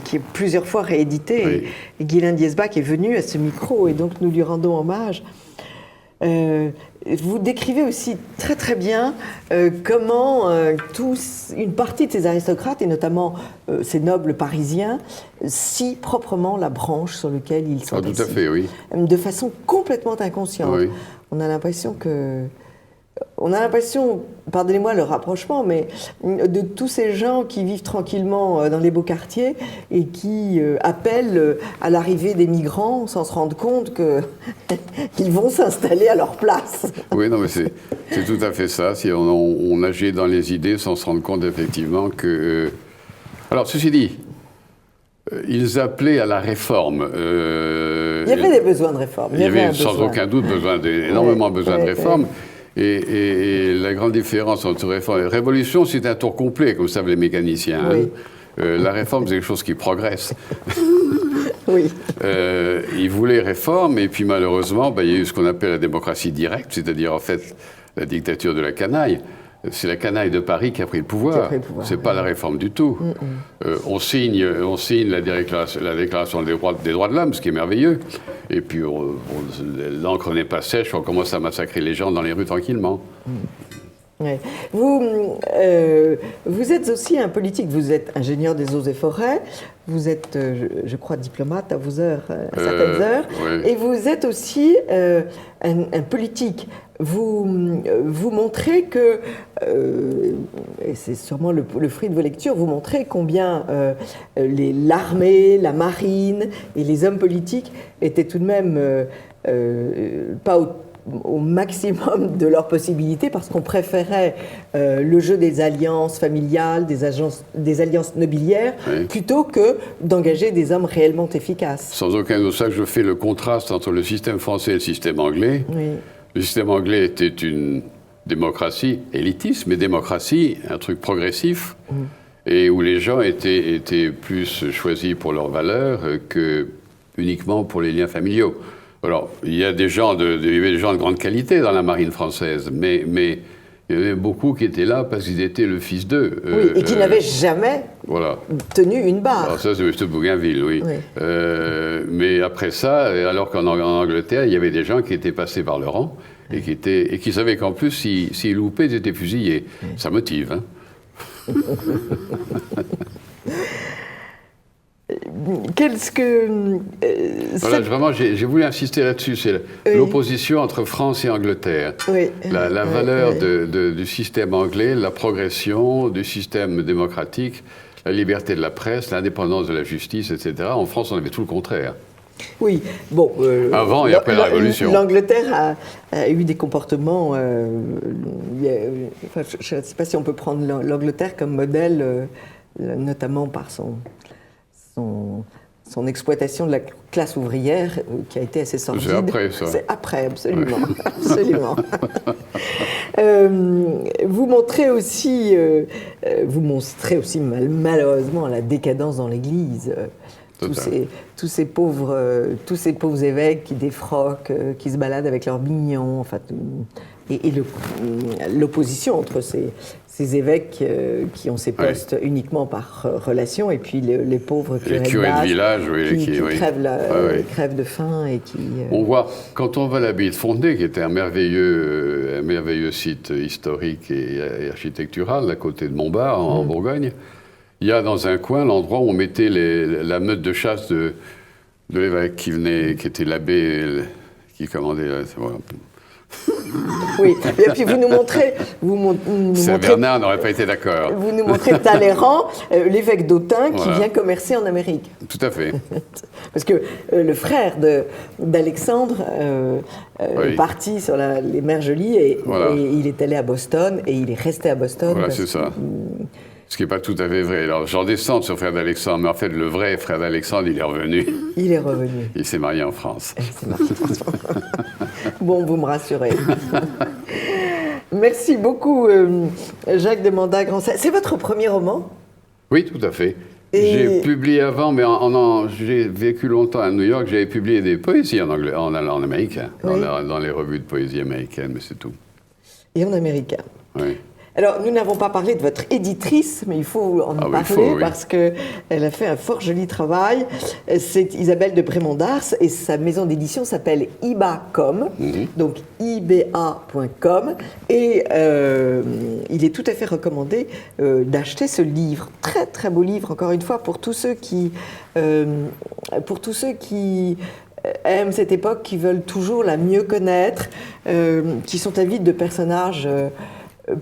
qui est plusieurs fois réédité. Oui. Et Ghislain Diesbach est venu à ce micro et donc nous lui rendons hommage. Vous décrivez aussi très très bien comment une partie de ces aristocrates, et notamment ces nobles parisiens, scient proprement la branche sur laquelle ils sont assis. Tout à fait, oui. De façon complètement inconsciente. Oui. On a l'impression, pardonnez-moi le rapprochement, mais de tous ces gens qui vivent tranquillement dans les beaux quartiers et qui appellent à l'arrivée des migrants sans se rendre compte qu'ils vont s'installer à leur place. Oui, non, mais c'est tout à fait ça. Si on nageait dans les idées sans se rendre compte effectivement que... Alors, ceci dit, ils appelaient à la réforme. Il y avait des besoins de réforme. Il y avait sans aucun doute énormément besoin de réforme. Et la grande différence entre réforme et révolution, c'est un tour complet, comme savent les mécaniciens. Oui. La réforme, c'est quelque chose qui progresse. Oui. Ils voulaient réforme, et puis malheureusement, il y a eu ce qu'on appelle la démocratie directe, c'est-à-dire en fait la dictature de la canaille. C'est la canaille de Paris qui a pris le pouvoir. C'est pas la réforme du tout. On signe la déclaration des droits de l'homme, ce qui est merveilleux. Et puis l'encre n'est pas sèche, on commence à massacrer les gens dans les rues tranquillement. Ouais. Vous êtes aussi un politique, vous êtes ingénieur des eaux et forêts, vous êtes, je crois, diplomate à vos heures, à certaines heures, ouais. et vous êtes aussi un politique. Vous montrez que, et c'est sûrement le fruit de vos lectures, vous montrez combien l'armée, la marine et les hommes politiques étaient tout de même pas au maximum de leurs possibilités, parce qu'on préférait le jeu des alliances familiales, des alliances nobiliaires, Oui. plutôt que d'engager des hommes réellement efficaces. Sans aucun doute, ça que je fais le contraste entre le système français et le système anglais. Oui. Le système anglais était une démocratie élitiste, mais démocratie, un truc progressif, et où les gens étaient plus choisis pour leurs valeurs que uniquement pour les liens familiaux. Alors, il y avait des gens de grande qualité dans la marine française, mais il y en avait beaucoup qui étaient là parce qu'ils étaient le fils d'eux. Oui, et qui n'avaient jamais Voilà. tenu une barre. Alors ça, c'est M. Bougainville, oui. Oui. Mais après ça, alors qu'en Angleterre, il y avait des gens qui étaient passés par le rang et qui savaient qu'en plus, s'ils loupaient, ils étaient fusillés. Ça motive, hein. Qu'est-ce que... Voilà, vraiment, j'ai voulu insister là-dessus. C'est Oui. l'opposition entre France et Angleterre. Oui. La Oui, valeur oui. du système anglais, la progression du système démocratique, la liberté de la presse, l'indépendance de la justice, etc. En France, on avait tout le contraire. Oui, bon... Avant et après la Révolution. L'Angleterre a eu des comportements... enfin, je ne sais pas si on peut prendre l'Angleterre comme modèle, notamment par son exploitation de la classe ouvrière, qui a été assez sordide. C'est après, ça. C'est après, absolument. Absolument. Vous montrez aussi malheureusement la décadence dans l'Église. Tous ces pauvres évêques qui défroquent, qui se baladent avec leurs mignons, enfin, et l'opposition entre ces évêques qui ont ces postes uniquement par relation, et puis les pauvres curés de village, oui, qui crèvent de faim et qui... On voit, quand on va à l'abbaye de Frontenay, qui était un merveilleux site historique et architectural, à côté de Montbard, en Bourgogne, il y a dans un coin l'endroit où on mettait la meute de chasse de l'évêque qui était l'abbé qui commandait. Voilà. Oui, et puis vous nous montrez... Saint-Bernard n'aurait pas été d'accord. Vous nous montrez Talleyrand, l'évêque d'Autun, qui vient commercer en Amérique. Tout à fait. Parce que le frère d'Alexandre est parti sur les mers Jolies et il est allé à Boston et il est resté à Boston. Voilà, c'est ça. Ce qui n'est pas tout à fait vrai. Alors, j'en descends sur le frère d'Alexandre, mais en fait, le vrai frère d'Alexandre, il est revenu. Il est revenu. Il s'est marié en France. Il s'est marié en France. Bon, vous me rassurez. Merci beaucoup, Jacques de Mandat-Grancey. C'est votre premier roman ? Oui, tout à fait. J'ai publié avant, mais j'ai vécu longtemps à New York, j'avais publié des poésies en américain, dans les revues de poésie américaines, mais c'est tout. Et en américain. Oui. Alors, nous n'avons pas parlé de votre éditrice, mais il faut en parler parce qu'elle a fait un fort joli travail. C'est Isabelle de Brémond-d'Ars et sa maison d'édition s'appelle IBA.com, donc IBA.com. Et il est tout à fait recommandé d'acheter ce livre, très très beau livre, encore une fois, pour tous ceux qui aiment cette époque, qui veulent toujours la mieux connaître, qui sont avides de personnages...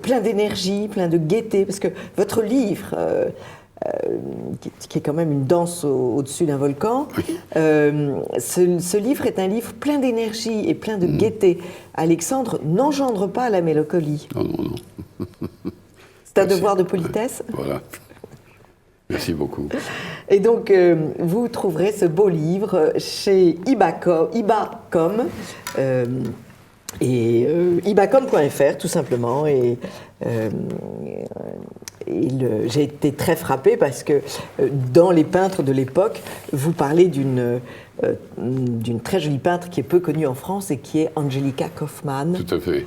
plein d'énergie, plein de gaieté, parce que votre livre, qui est quand même une danse au-dessus d'un volcan, ce livre est un livre plein d'énergie et plein de gaieté. Alexandre n'engendre pas la mélancolie. Non, non, non. C'est un devoir de politesse. Voilà. Merci beaucoup. Et donc, vous trouverez ce beau livre chez IBA.com. Et ibacom.fr, tout simplement. Et j'ai été très frappée parce que dans les peintres de l'époque, vous parlez d'une très jolie peintre qui est peu connue en France et qui est Angelica Kauffmann. Tout à fait.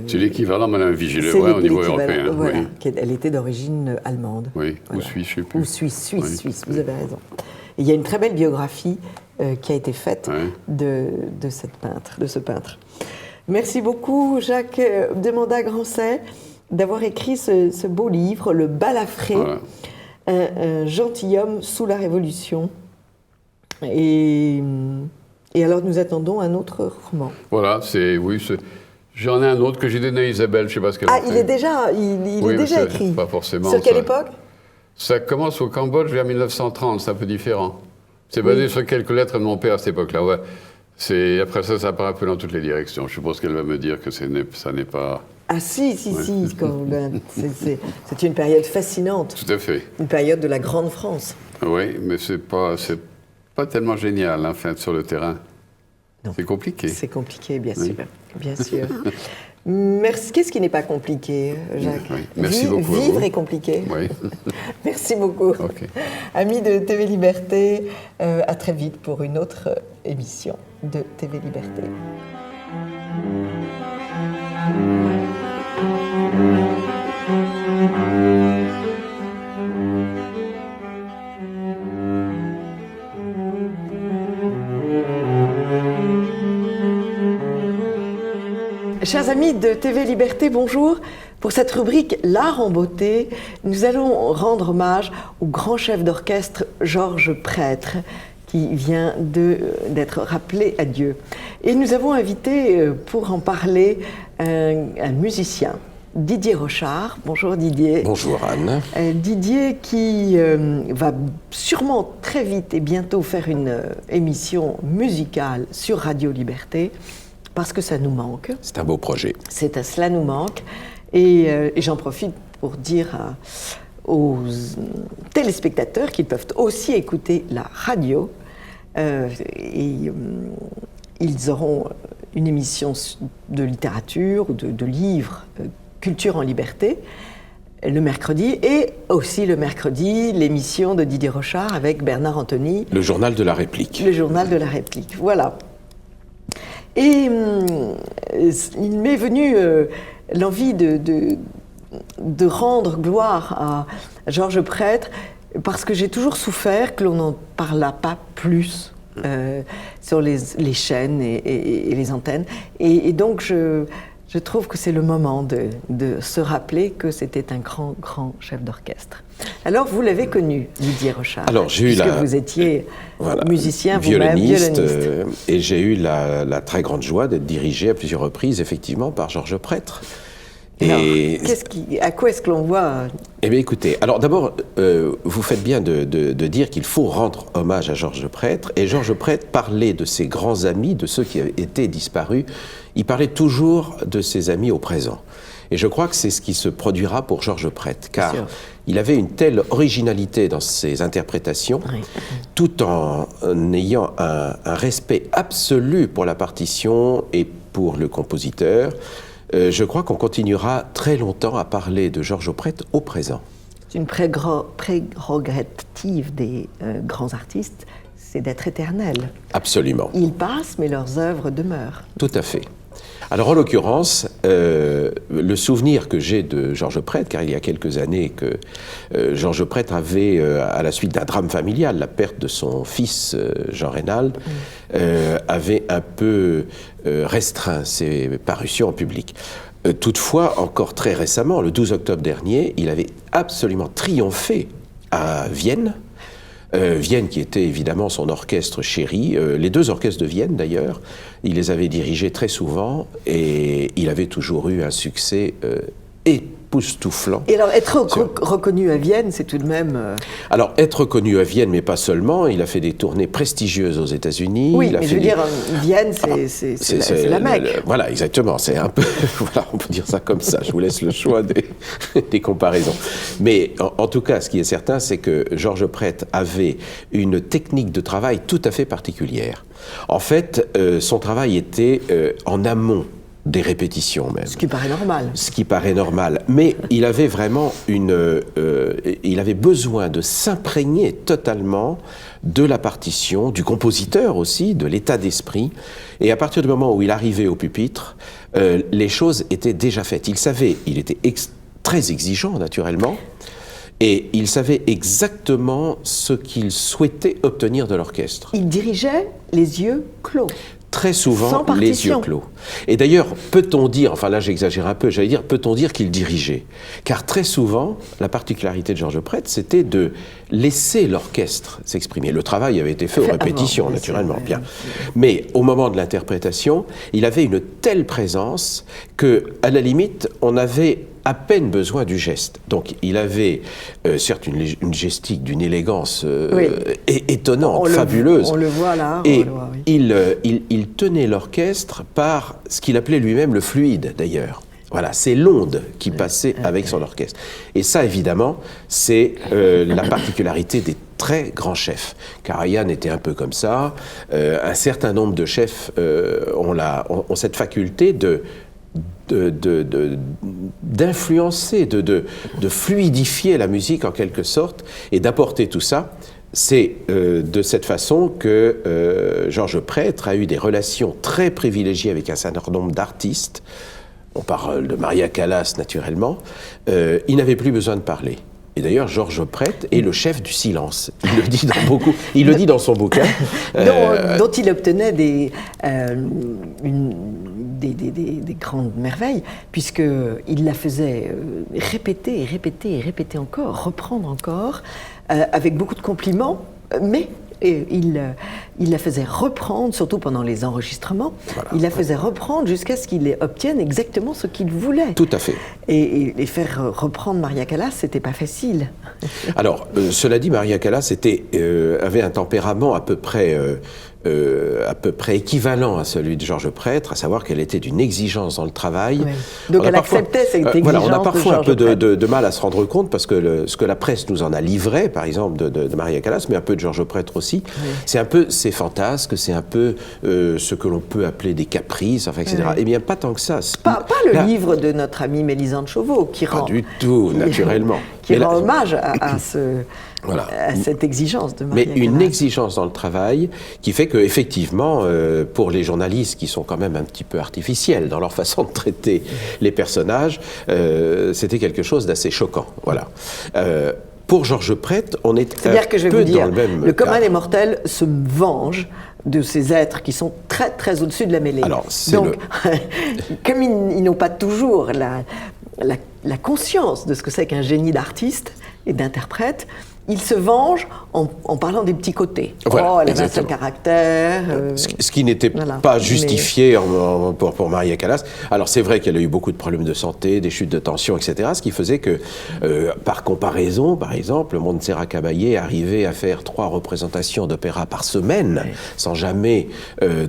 C'est l'équivalent de Madame Vigée-Lebrun au niveau européen. Voilà, oui. elle était d'origine allemande. Oui, voilà. ou suisse, je ne sais plus. Ou suisse, vous avez raison. Et il y a une très belle biographie qui a été faite de ce peintre. Merci beaucoup, Jacques Demanda-Grancey, d'avoir écrit ce beau livre, Le Balafré, Voilà. un gentilhomme sous la Révolution. Et alors, nous attendons un autre roman. Voilà, j'en ai un autre que j'ai donné à Isabelle, je ne sais pas ce qu'elle a fait. Il est déjà écrit. Pas forcément. Sur quelle ça. époque? Ça commence au Cambodge vers 1930, c'est un peu différent. C'est basé sur quelques lettres de mon père à cette époque-là. Ouais. Après ça part un peu dans toutes les directions. Je suppose qu'elle va me dire que ça n'est pas... Ah si. C'est une période fascinante. Tout à fait. Une période de la Grande France. Oui, mais c'est pas tellement génial, enfin, sur le terrain. Non. C'est compliqué. C'est compliqué, bien Oui. sûr. Bien sûr. Merci. Qu'est-ce qui n'est pas compliqué, Jacques? Oui. Merci beaucoup à Vivre vous. est compliqué. Oui. Merci beaucoup. Ok. Amis de TV Liberté, à très vite pour une autre émission de TV Liberté. Chers amis de TV Liberté, bonjour. Pour cette rubrique L'art en beauté, nous allons rendre hommage au grand chef d'orchestre Georges Prêtre, qui vient d'être rappelé à Dieu. Et nous avons invité pour en parler un musicien, Didier Rochard. Bonjour Didier. Bonjour Anne. Didier qui va sûrement très vite et bientôt faire une émission musicale sur Radio Liberté, parce que ça nous manque. C'est un beau projet. Cela nous manque. Et j'en profite pour dire aux téléspectateurs qu'ils peuvent aussi écouter la radio. Ils auront une émission de littérature ou de livres, Culture en liberté, le mercredi, et aussi le mercredi, l'émission de Didier Rochard avec Bernard Anthony. Le journal de la réplique. Le journal de la réplique, voilà. Et il m'est venu l'envie de rendre gloire à Georges Prêtre, parce que j'ai toujours souffert que l'on n'en parlât pas plus sur les chaînes et les antennes. Et donc je trouve que c'est le moment de se rappeler que c'était un grand, grand chef d'orchestre. Alors, vous l'avez connu, Didier Rochard. Alors, j'ai eu vous étiez musicien, vous-même, violoniste. violoniste. Et j'ai eu la très grande joie d'être dirigé à plusieurs reprises, effectivement, par Georges Prêtre. Alors, Et à quoi est-ce que l'on voit Eh bien, écoutez, alors d'abord, vous faites bien de dire qu'il faut rendre hommage à Georges Prêtre. Et Georges Prêtre parlait de ses grands amis, de ceux qui étaient disparus. Il parlait toujours de ses amis au présent. Et je crois que c'est ce qui se produira pour Georges Prêtre, car il avait une telle originalité dans ses interprétations, tout en ayant un respect absolu pour la partition et pour le compositeur. Je crois qu'on continuera très longtemps à parler de Georges Prêtre au présent. C'est une prérogative des grands artistes, c'est d'être éternel. Absolument. Ils passent, mais leurs œuvres demeurent. Tout à fait. Alors en l'occurrence, le souvenir que j'ai de Georges Prêtre, car il y a quelques années que Georges Prêtre avait, à la suite d'un drame familial, la perte de son fils Jean Reynald, avait un peu restreint ses parutions en public. Toutefois, encore très récemment, le 12 octobre dernier, il avait absolument triomphé à Vienne. Vienne qui était évidemment son orchestre chéri, les deux orchestres de Vienne d'ailleurs, il les avait dirigés très souvent et il avait toujours eu un succès époustouflant. Et alors, être reconnu à Vienne, c'est tout de même... Alors, être reconnu à Vienne, mais pas seulement, il a fait des tournées prestigieuses aux États-Unis. Oui, mais je veux dire, Vienne, c'est la Mecque. Voilà, exactement, c'est un peu... voilà, on peut dire ça comme ça, je vous laisse le choix des comparaisons. Mais en tout cas, ce qui est certain, c'est que Georges Prêtre avait une technique de travail tout à fait particulière. En fait, son travail était en amont des répétitions même. Ce qui paraît normal. Ce qui paraît normal. Mais il avait vraiment il avait besoin de s'imprégner totalement de la partition, du compositeur aussi, de l'état d'esprit. Et à partir du moment où il arrivait au pupitre, les choses étaient déjà faites. Il était très exigeant naturellement, et il savait exactement ce qu'il souhaitait obtenir de l'orchestre. Il dirigeait les yeux clos. très souvent Sans les partition. yeux clos. Et d'ailleurs, peut-on dire, enfin là j'exagère un peu, j'allais dire, peut-on dire qu'il dirigeait? Car très souvent, la particularité de Georges Prêtre, c'était de laisser l'orchestre s'exprimer. Le travail avait été fait aux Fait répétitions, avant, naturellement, c'est vrai. bien. Mais au moment de l'interprétation, il avait une telle présence que, à la limite, on avait à peine besoin du geste. Donc il avait certes une gestique d'une élégance étonnante, fabuleuse. On le voit là. Et on le voit, oui. il tenait l'orchestre par ce qu'il appelait lui-même le fluide, d'ailleurs. Voilà, c'est l'onde qui passait avec son orchestre. Et ça, évidemment, c'est la particularité des très grands chefs. Karajan était un peu comme ça. Un certain nombre de chefs ont cette faculté d'influencer, de fluidifier la musique en quelque sorte et d'apporter tout ça. C'est de cette façon que Georges Prêtre a eu des relations très privilégiées avec un certain nombre d'artistes. On parle de Maria Callas naturellement. Il n'avait plus besoin de parler. Et d'ailleurs, Georges Prêtre est le chef du silence. Il le dit il le dit dans son bouquin. Dont il obtenait des grandes merveilles, puisqu'il la faisait répéter et répéter et répéter encore, reprendre encore, avec beaucoup de compliments, mais il la faisait reprendre, surtout pendant les enregistrements, il la faisait reprendre jusqu'à ce qu'il obtienne exactement ce qu'il voulait. Tout à fait. Et faire reprendre Maria Callas, c'était pas facile. Alors, cela dit, Maria Callas avait un tempérament à peu près équivalent à celui de Georges Prêtre, à savoir qu'elle était d'une exigence dans le travail. Oui. Donc elle acceptait cette exigence. Voilà, on a parfois un peu de de mal à se rendre compte parce que ce que la presse nous en a livré, par exemple de Maria Callas, mais un peu de Georges Prêtre aussi, c'est un peu ses fantasques, c'est un peu ce que l'on peut appeler des caprices, enfin, etc. Eh bien, pas tant que ça. Pas le livre de notre amie Mélisande Chauveau qui rend... Pas du tout, naturellement. Qui rend hommage à cette exigence de Maria Mais Callas. une exigence dans le travail qui fait qu'effectivement, pour les journalistes qui sont quand même un petit peu artificiels dans leur façon de traiter les personnages, c'était quelque chose d'assez choquant. Voilà. Pour Georges Prêtre, on est C'est-à-dire que je vais vous dire, dans le même le commun cadre. des mortels se venge de ces êtres qui sont très très au-dessus de la mêlée. Alors, donc, comme ils n'ont pas toujours la conscience de ce que c'est qu'un génie d'artiste et d'interprète, ils se vengent en parlant des petits côtés. Voilà, elle avait un seul exactement. caractère. Ce qui n'était voilà. pas justifié pour Maria Callas. Alors c'est vrai qu'elle a eu beaucoup de problèmes de santé, des chutes de tension, etc. Ce qui faisait que, par comparaison, par exemple, Montserrat Caballé arrivait à faire 3 représentations d'opéra par semaine, sans jamais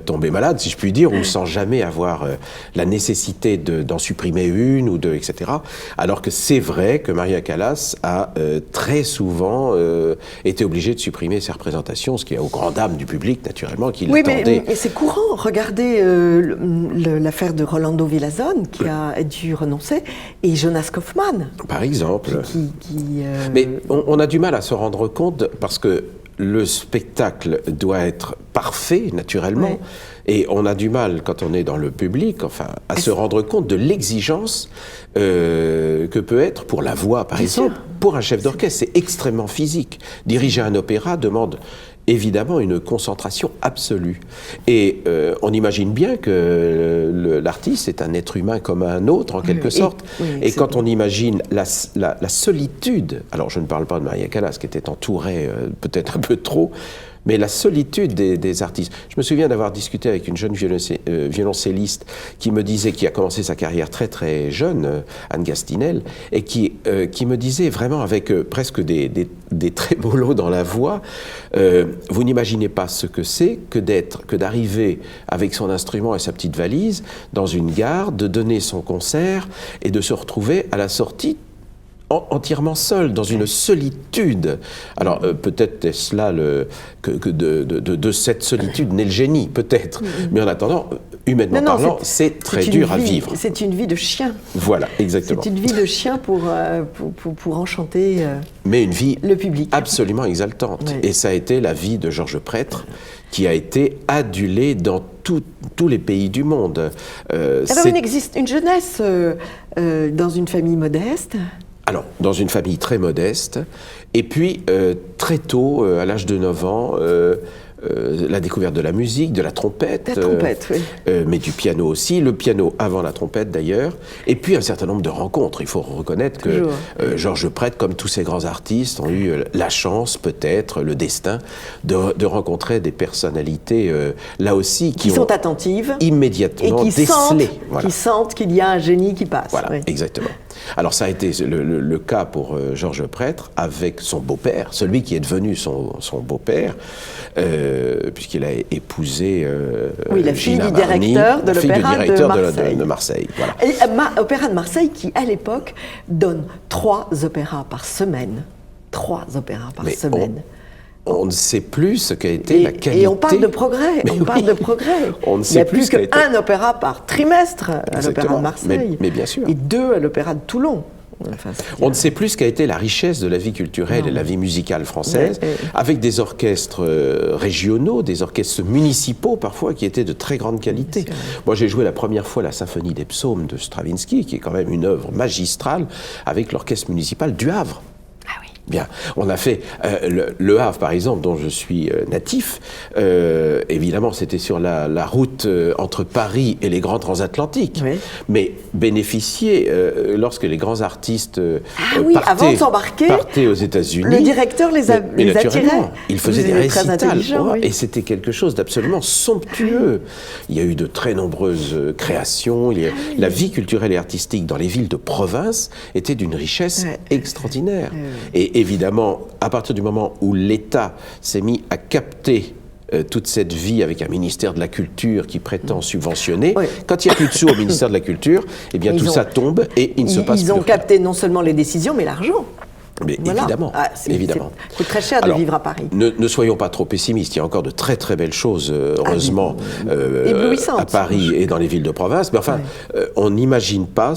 tomber malade, si je puis dire, ou sans jamais avoir la nécessité d'en supprimer une, etc. Alors que c'est vrai que Maria Callas a très souvent était obligée de supprimer ses représentations, ce qui est aux grandes dames du public, naturellement, qui l'attendait. Mais c'est courant. Regardez l'affaire de Rolando Villazón, qui a dû renoncer, et Jonas Kaufmann. Par exemple. Mais on a du mal à se rendre compte, parce que le spectacle doit être parfait, naturellement, Ouais. et on a du mal, quand on est dans le public, à se rendre compte de l'exigence que peut être, pour la voix, par exemple, pour un chef d'orchestre. C'est extrêmement physique. Diriger un opéra demande évidemment une concentration absolue. Et on imagine bien que l'artiste est un être humain comme un autre, en quelque sorte. Et quand on imagine la solitude, alors je ne parle pas de Maria Callas, qui était entourée peut-être un peu trop, mais la solitude des artistes. Je me souviens d'avoir discuté avec une jeune violoncelliste qui me disait, qui a commencé sa carrière très très jeune, Anne Gastinel, et qui me disait vraiment avec presque des trémolos dans la voix, vous n'imaginez pas ce que c'est que d'arriver avec son instrument et sa petite valise dans une gare, de donner son concert et de se retrouver à la sortie entièrement seul, dans une solitude. Alors peut-être est-ce là que de cette solitude naît le génie, peut-être. Mais en attendant, humainement parlant, c'est très dur à vivre. C'est une vie de chien. Voilà, exactement. C'est une vie de chien pour enchanter mais une vie le public. Absolument exaltante. Ouais. Et ça a été la vie de Georges Prêtre, qui a été adulé dans tous les pays du monde. Alors il existe une jeunesse dans une famille modeste. Alors, dans une famille très modeste, et puis très tôt, à l'âge de 9 ans, la découverte de la musique, de la trompette. La trompette, oui. Mais du piano aussi, le piano avant la trompette d'ailleurs, et puis un certain nombre de rencontres. Il faut reconnaître que Georges Prêtre, comme tous ces grands artistes, ont eu la chance, peut-être, le destin, de rencontrer des personnalités, là aussi, qui sont ont attentives immédiatement et décelé. qui sentent qu'il y a un génie qui passe. Voilà, oui. exactement. Alors ça a été le cas pour Georges Prêtre avec son beau-père, celui qui est devenu son beau-père, puisqu'il a épousé la fille Gina du Varny, directeur de la fille du l'opéra directeur de Marseille. de Marseille. Voilà. Et Opéra de Marseille qui, à l'époque, donne 3 opéras par semaine. 3 opéras par semaine. On ne sait plus ce qu'a été la qualité. Et on parle de progrès. Parle de progrès. On ne Il n'y a sait plus plus qu'un opéra par trimestre à l'Opéra de Marseille. Mais bien sûr. Et 2 à l'Opéra de Toulon. Enfin, on ne sait plus ce qu'a été la richesse de la vie culturelle et la vie musicale française, avec des orchestres régionaux, des orchestres municipaux parfois, qui étaient de très grande qualité. Moi, j'ai joué la première fois la Symphonie des Psaumes de Stravinsky, qui est quand même une œuvre magistrale, avec l'orchestre municipal du Havre. Ah oui. Bien, on a fait le Havre, par exemple, dont je suis natif. Évidemment, c'était sur la route entre Paris et les grands transatlantiques. Oui. Mais bénéficier, lorsque les grands artistes avant de s'embarquer, partaient aux États-Unis, le directeur les attirait. Il faisait des récitals. Et c'était quelque chose d'absolument somptueux. Il y a eu de très nombreuses créations. La vie culturelle et artistique dans les villes de province était d'une richesse extraordinaire. Et évidemment, à partir du moment où l'État s'est mis à capter toute cette vie avec un ministère de la Culture qui prétend subventionner, quand il n'y a plus de sous au ministère de la Culture, eh bien tout ça tombe et il ne se passe plus rien. Ils ont capté non seulement les décisions, mais l'argent. Mais évidemment, évidemment. Ça coûte très cher de vivre à Paris. Ne soyons pas trop pessimistes. Il y a encore de très très belles choses, heureusement, à Paris et dans les villes de province. Mais enfin, on n'imagine pas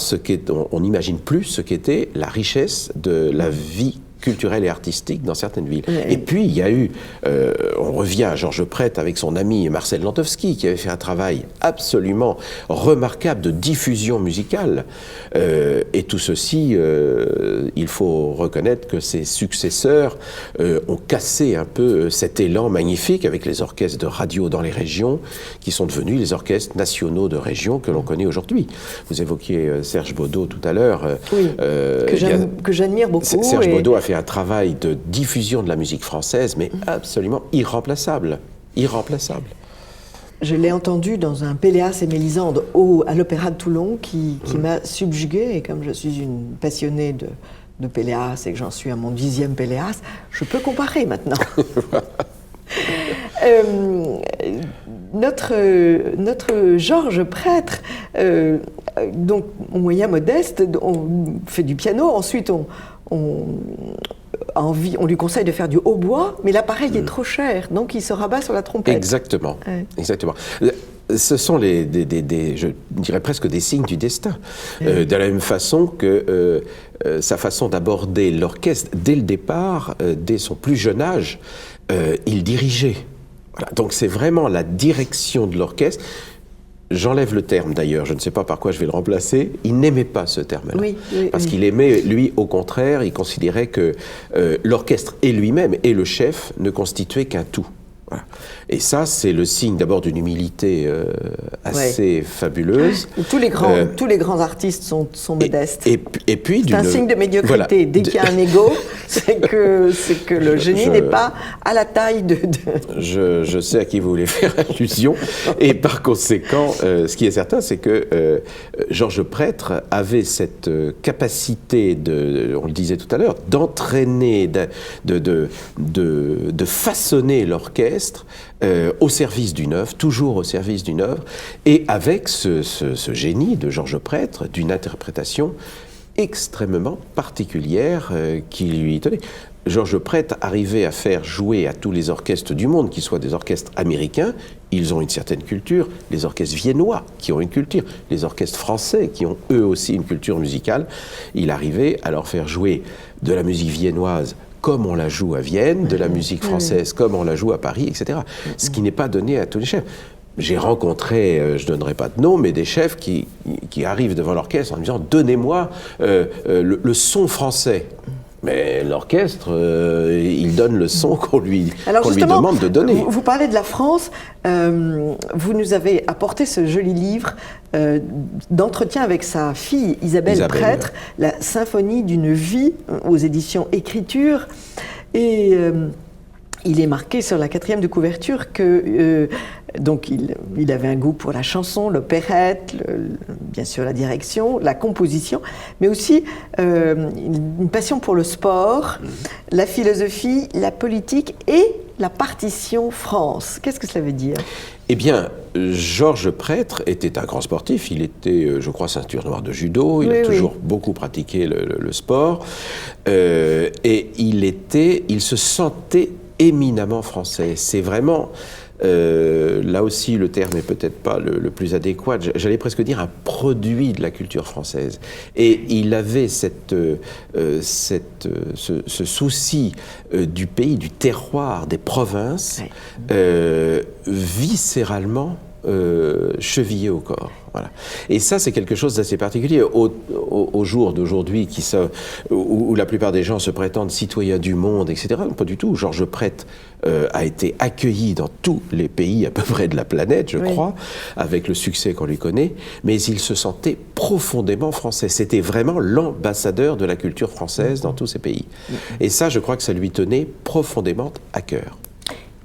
on n'imagine plus ce qu'était la richesse de la vie culturelle et artistique dans certaines villes. Et puis, il y a eu, on revient à Georges Prêtre avec son ami Marcel Landowski, qui avait fait un travail absolument remarquable de diffusion musicale. Et tout ceci, il faut reconnaître que ses successeurs ont cassé un peu cet élan magnifique avec les orchestres de radio dans les régions, qui sont devenus les orchestres nationaux de région que l'on connaît aujourd'hui. Vous évoquiez Serge Baudot tout à l'heure. Que j'admire beaucoup. Serge Baudot a fait un travail de diffusion de la musique française, mais absolument irremplaçable. Irremplaçable. Je l'ai entendu dans un Péléas et Mélisande à l'Opéra de Toulon qui m'a subjuguée. Et comme je suis une passionnée de Péléas et que j'en suis à mon 10e Péléas, je peux comparer maintenant. Notre Georges Prêtre, donc moyen modeste, on fait du piano, ensuite on lui conseille de faire du hautbois, mais l'appareil est trop cher, donc il se rabat sur la trompette. Exactement, exactement. Ce sont je dirais presque des signes du destin. De la même façon que sa façon d'aborder l'orchestre, dès le départ, dès son plus jeune âge, il dirigeait. Voilà. Donc c'est vraiment la direction de l'orchestre. J'enlève le terme d'ailleurs, je ne sais pas par quoi je vais le remplacer. Il n'aimait pas ce terme-là. Parce qu'il aimait, lui, au contraire, il considérait que l'orchestre et lui-même et le chef ne constituaient qu'un tout. Voilà. Et ça, c'est le signe d'abord d'une humilité assez fabuleuse. Tous les grands artistes sont modestes. Et puis c'est un signe de médiocrité. Voilà. Dès qu'il y a un ego, c'est que le génie n'est pas à la taille de... Je sais à qui vous voulez faire allusion. Et par conséquent, ce qui est certain, c'est que Georges Prêtre avait cette capacité, on le disait tout à l'heure, d'entraîner, de façonner l'orchestre au service d'une œuvre, toujours au service d'une œuvre, et avec ce génie de Georges Prêtre, d'une interprétation extrêmement particulière qui lui tenait. Georges Prêtre arrivait à faire jouer à tous les orchestres du monde, qu'ils soient des orchestres américains, ils ont une certaine culture, les orchestres viennois qui ont une culture, les orchestres français qui ont eux aussi une culture musicale, il arrivait à leur faire jouer de la musique viennoise comme on la joue à Vienne, de la musique française comme on la joue à Paris, etc. Ce qui n'est pas donné à tous les chefs. j'ai rencontré, je ne donnerai pas de nom, mais des chefs qui arrivent devant l'orchestre en disant « Donnez-moi le son français ». Mais l'orchestre, il donne le son qu'on lui demande de donner. Vous parlez de la France, vous nous avez apporté ce joli livre d'entretien avec sa fille Isabelle Prêtre, La symphonie d'une vie, aux éditions Écriture. Et il est marqué sur la 4e de couverture que donc il avait un goût pour la chanson, l'opérette, bien sûr la direction, la composition, mais aussi une passion pour le sport, la philosophie, la politique et la partition France. Qu'est-ce que cela veut dire ? Eh bien, Georges Prêtre était un grand sportif. Il était, je crois, ceinture noire de judo. Il a toujours beaucoup pratiqué le sport. Et il se sentait éminemment français. C'est vraiment, là aussi le terme n'est peut-être pas le plus adéquat, j'allais presque dire un produit de la culture française. Et il avait ce souci du pays, du terroir, des provinces, viscéralement chevillé au corps. Voilà. Et ça, c'est quelque chose d'assez particulier. Au jour d'aujourd'hui, où la plupart des gens se prétendent citoyens du monde, etc., pas du tout. Georges Prêtre a été accueilli dans tous les pays à peu près de la planète, je crois, avec le succès qu'on lui connaît, mais il se sentait profondément français. C'était vraiment l'ambassadeur de la culture française dans tous ces pays. Et ça, je crois que ça lui tenait profondément à cœur.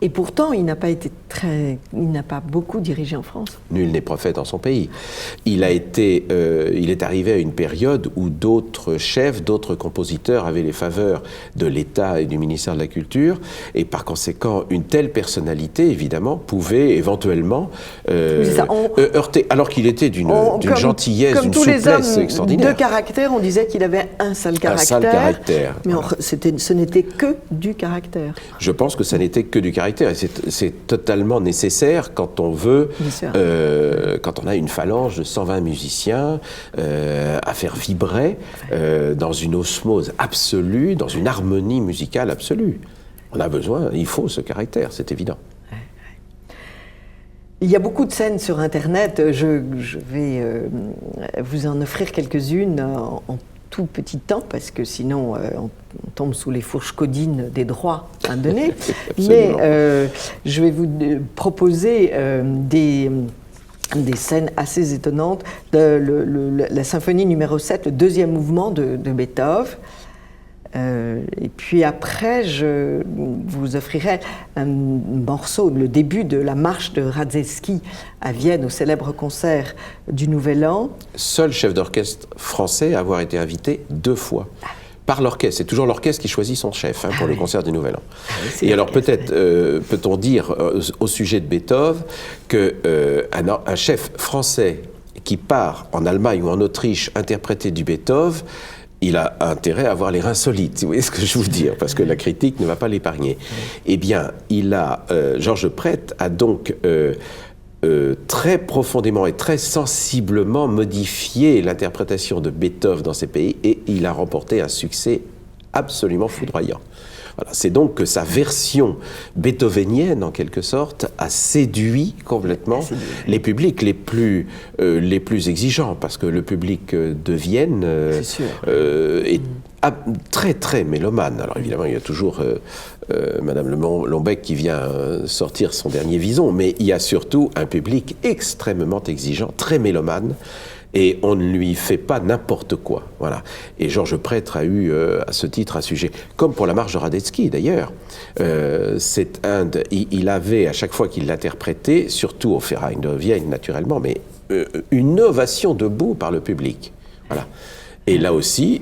Et pourtant, il n'a pas beaucoup dirigé en France. Nul n'est prophète en son pays. Il est arrivé à une période où d'autres chefs, d'autres compositeurs avaient les faveurs de l'État et du ministère de la Culture, et par conséquent, une telle personnalité, évidemment, pouvait éventuellement heurter, alors qu'il était d'une gentillesse, d'une souplesse extraordinaire. Comme tous les hommes de caractère, on disait qu'il avait un sale caractère. Un sale caractère. Mais ce n'était que du caractère. Je pense que ça n'était que du caractère. Et c'est totalement nécessaire quand on veut, quand on a une phalange de 120 musiciens à faire vibrer dans une osmose absolue, dans une harmonie musicale absolue. On a besoin, il faut ce caractère, c'est évident. Il y a beaucoup de scènes sur Internet, je vais vous en offrir quelques-unes en tout petit temps, parce que sinon on tombe sous les fourches codines des droits à donner. Mais je vais vous proposer des scènes assez étonnantes de la symphonie numéro 7, le deuxième mouvement de Beethoven. Et puis après, je vous offrirai un morceau, le début de la marche de Radetzky à Vienne, au célèbre concert du Nouvel An. Seul chef d'orchestre français à avoir été invité 2 fois. Par l'orchestre, c'est toujours l'orchestre qui choisit son chef pour le concert du Nouvel An. Et alors peut-être peut-on dire au sujet de Beethoven qu'un chef français qui part en Allemagne ou en Autriche interpréter du Beethoven, il a intérêt à avoir les reins solides, vous voyez ce que je veux dire, parce que la critique ne va pas l'épargner. Eh bien, Georges Prêtre a donc très profondément et très sensiblement modifié l'interprétation de Beethoven dans ces pays, et il a remporté un succès absolument foudroyant. Voilà, c'est donc que sa version beethovenienne, en quelque sorte, a séduit complètement les publics les plus exigeants, parce que le public de Vienne est très très mélomane. Alors évidemment, il y a toujours Madame Lombec qui vient sortir son dernier vison, mais il y a surtout un public extrêmement exigeant, très mélomane. Et on ne lui fait pas n'importe quoi. Voilà. Et Georges Prêtre a eu à ce titre un sujet, comme pour la marche de Radetzky d'ailleurs. Il avait, à chaque fois qu'il l'interprétait, surtout au Verein de Vienne naturellement, mais une ovation debout par le public. Voilà. Et là aussi,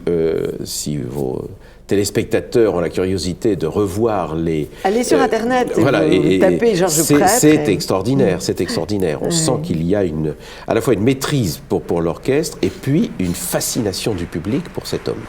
si vos téléspectateurs ont la curiosité de revoir les... Allez sur Internet et tapez Georges Prêtre. C'est extraordinaire, c'est extraordinaire. On sent qu'il y a à la fois une maîtrise pour l'orchestre et puis une fascination du public pour cet homme.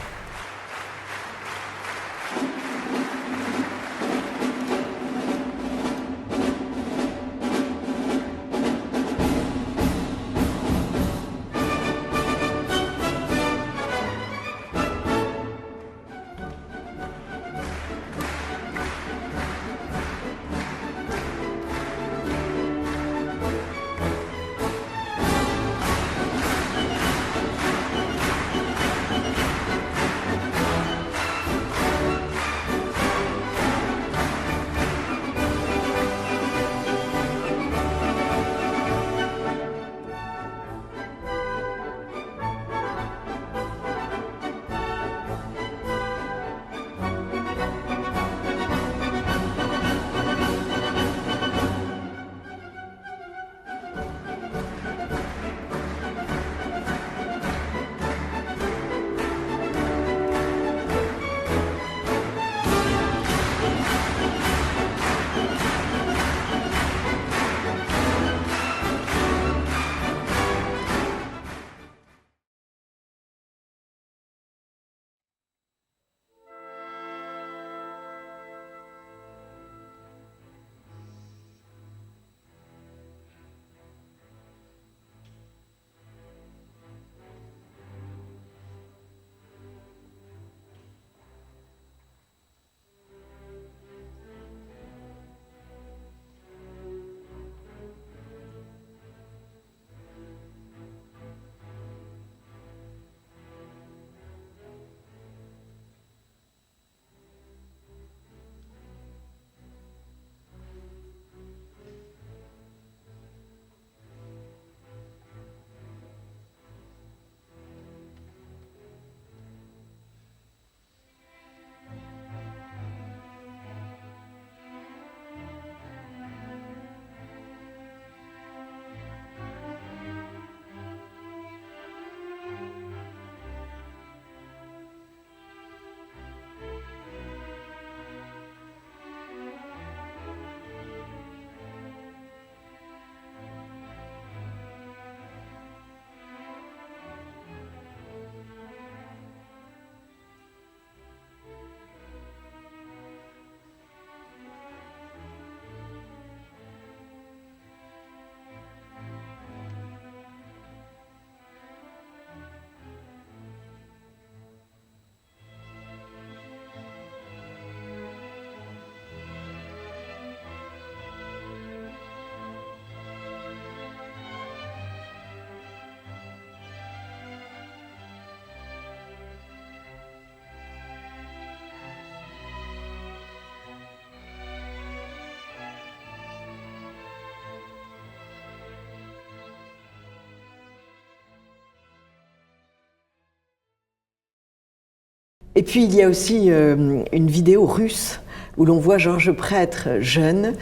Et puis il y a aussi une vidéo russe où l'on voit Georges Prêtre jeune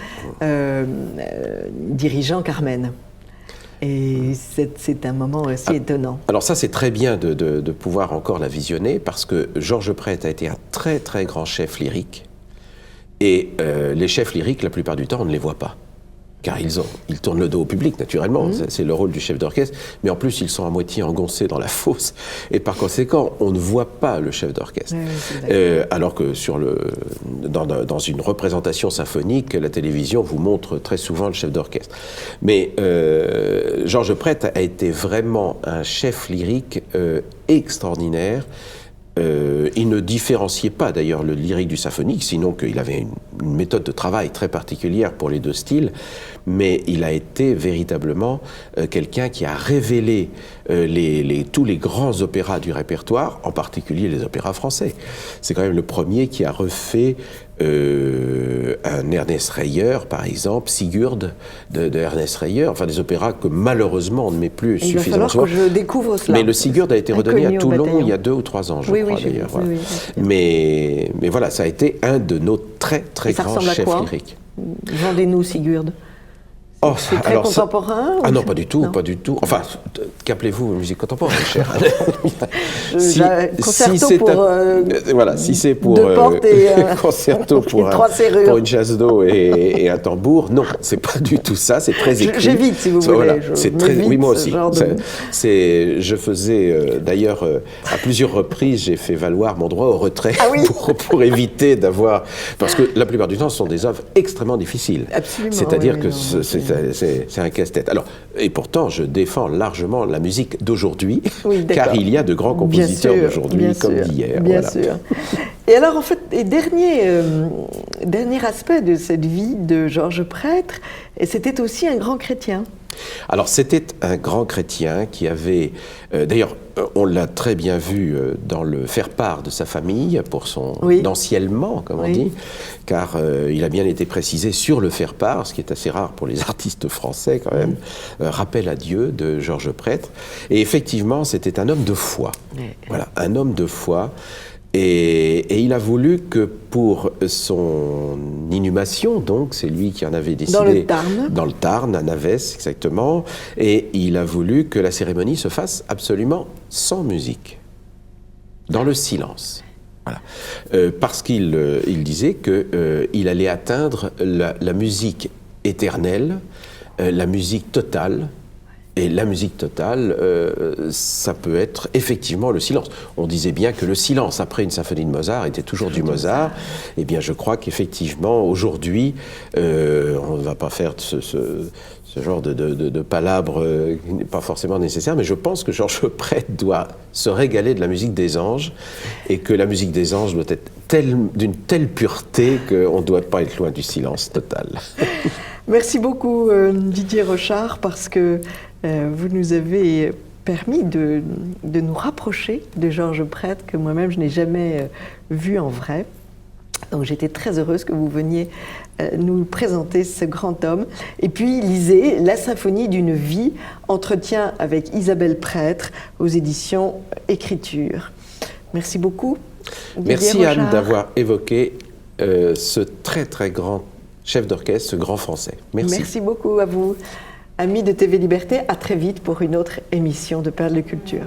dirigeant Carmen. Et c'est un moment aussi étonnant. Alors ça, c'est très bien de pouvoir encore la visionner, parce que Georges Prêtre a été un très très grand chef lyrique, et les chefs lyriques, la plupart du temps, on ne les voit pas. Car ils tournent le dos au public, naturellement, c'est le rôle du chef d'orchestre, mais en plus ils sont à moitié engoncés dans la fosse, et par conséquent, on ne voit pas le chef d'orchestre. Alors que dans une représentation symphonique, la télévision vous montre très souvent le chef d'orchestre. Mais Georges Prêtre a été vraiment un chef lyrique extraordinaire. Il ne différenciait pas d'ailleurs le lyrique du symphonique, sinon qu'il avait une méthode de travail très particulière pour les deux styles, mais il a été véritablement quelqu'un qui a révélé tous les grands opéras du répertoire, en particulier les opéras français. C'est quand même le premier qui a refait un Ernest Reyer, par exemple, Sigurd de Ernest Reyer, enfin des opéras que malheureusement on ne met plus suffisamment souvent. Il va falloir que je découvre cela. Mais le Sigurd a été redonné à Toulon il y a 2 ou 3 ans, je crois d'ailleurs. Voilà. Mais voilà, ça a été un de nos très très grands chefs lyriques. Vendez-nous Sigurd. C'est très contemporain Ah non, pas du tout, pas du tout. Enfin, qu'appelez-vous musique contemporaine, cher? Concerto pour... voilà, si c'est pour... deux portes et concerto pour une chasse d'eau et un tambour, non, c'est pas du tout ça, c'est très écrit. J'évite, si vous voulez. Voilà, c'est très... Oui, moi aussi. Je faisais, d'ailleurs, à plusieurs reprises, j'ai fait valoir mon droit au retrait pour éviter d'avoir... Parce que la plupart du temps, ce sont des œuvres extrêmement difficiles. Absolument. C'est-à-dire que c'est un casse-tête. Alors, et pourtant, je défends largement la musique d'aujourd'hui, car il y a de grands compositeurs d'aujourd'hui comme d'hier. Bien sûr. Et alors, en fait, dernier aspect de cette vie de Georges Prêtre, c'était aussi un grand chrétien. Alors, c'était un grand chrétien qui avait... D'ailleurs, on l'a très bien vu dans le faire-part de sa famille, pour son anciennement, comme on dit, car il a bien été précisé sur le faire-part, ce qui est assez rare pour les artistes français quand même, Rappel à Dieu de Georges Prêtre. Et effectivement, c'était un homme de foi. Voilà, un homme de foi. Et il a voulu que pour son inhumation, donc c'est lui qui en avait décidé... Dans le Tarn, à Navès exactement, et il a voulu que la cérémonie se fasse absolument sans musique, dans le silence. Voilà. Parce qu'il disait qu'il allait atteindre la musique éternelle, la musique totale. Et la musique totale, ça peut être effectivement le silence. On disait bien que le silence après une symphonie de Mozart était toujours du Mozart. Eh bien, je crois qu'effectivement, aujourd'hui, on ne va pas faire ce genre de palabre qui n'est pas forcément nécessaire, mais je pense que Georges Prêtre doit se régaler de la musique des anges, et que la musique des anges doit être d'une telle pureté qu'on ne doit pas être loin du silence total. Merci beaucoup Didier Rochard, parce que vous nous avez permis de nous rapprocher de Georges Prêtre, que moi-même je n'ai jamais vu en vrai. Donc j'étais très heureuse que vous veniez nous présenter ce grand homme. Et puis lisez La symphonie d'une vie, entretien avec Isabelle Prêtre aux éditions Écriture. Merci beaucoup. Merci Anne d'avoir évoqué ce très très grand chef d'orchestre, ce grand français. Merci. Merci beaucoup à vous. Amis de TV Liberté, à très vite pour une autre émission de Perles de Culture.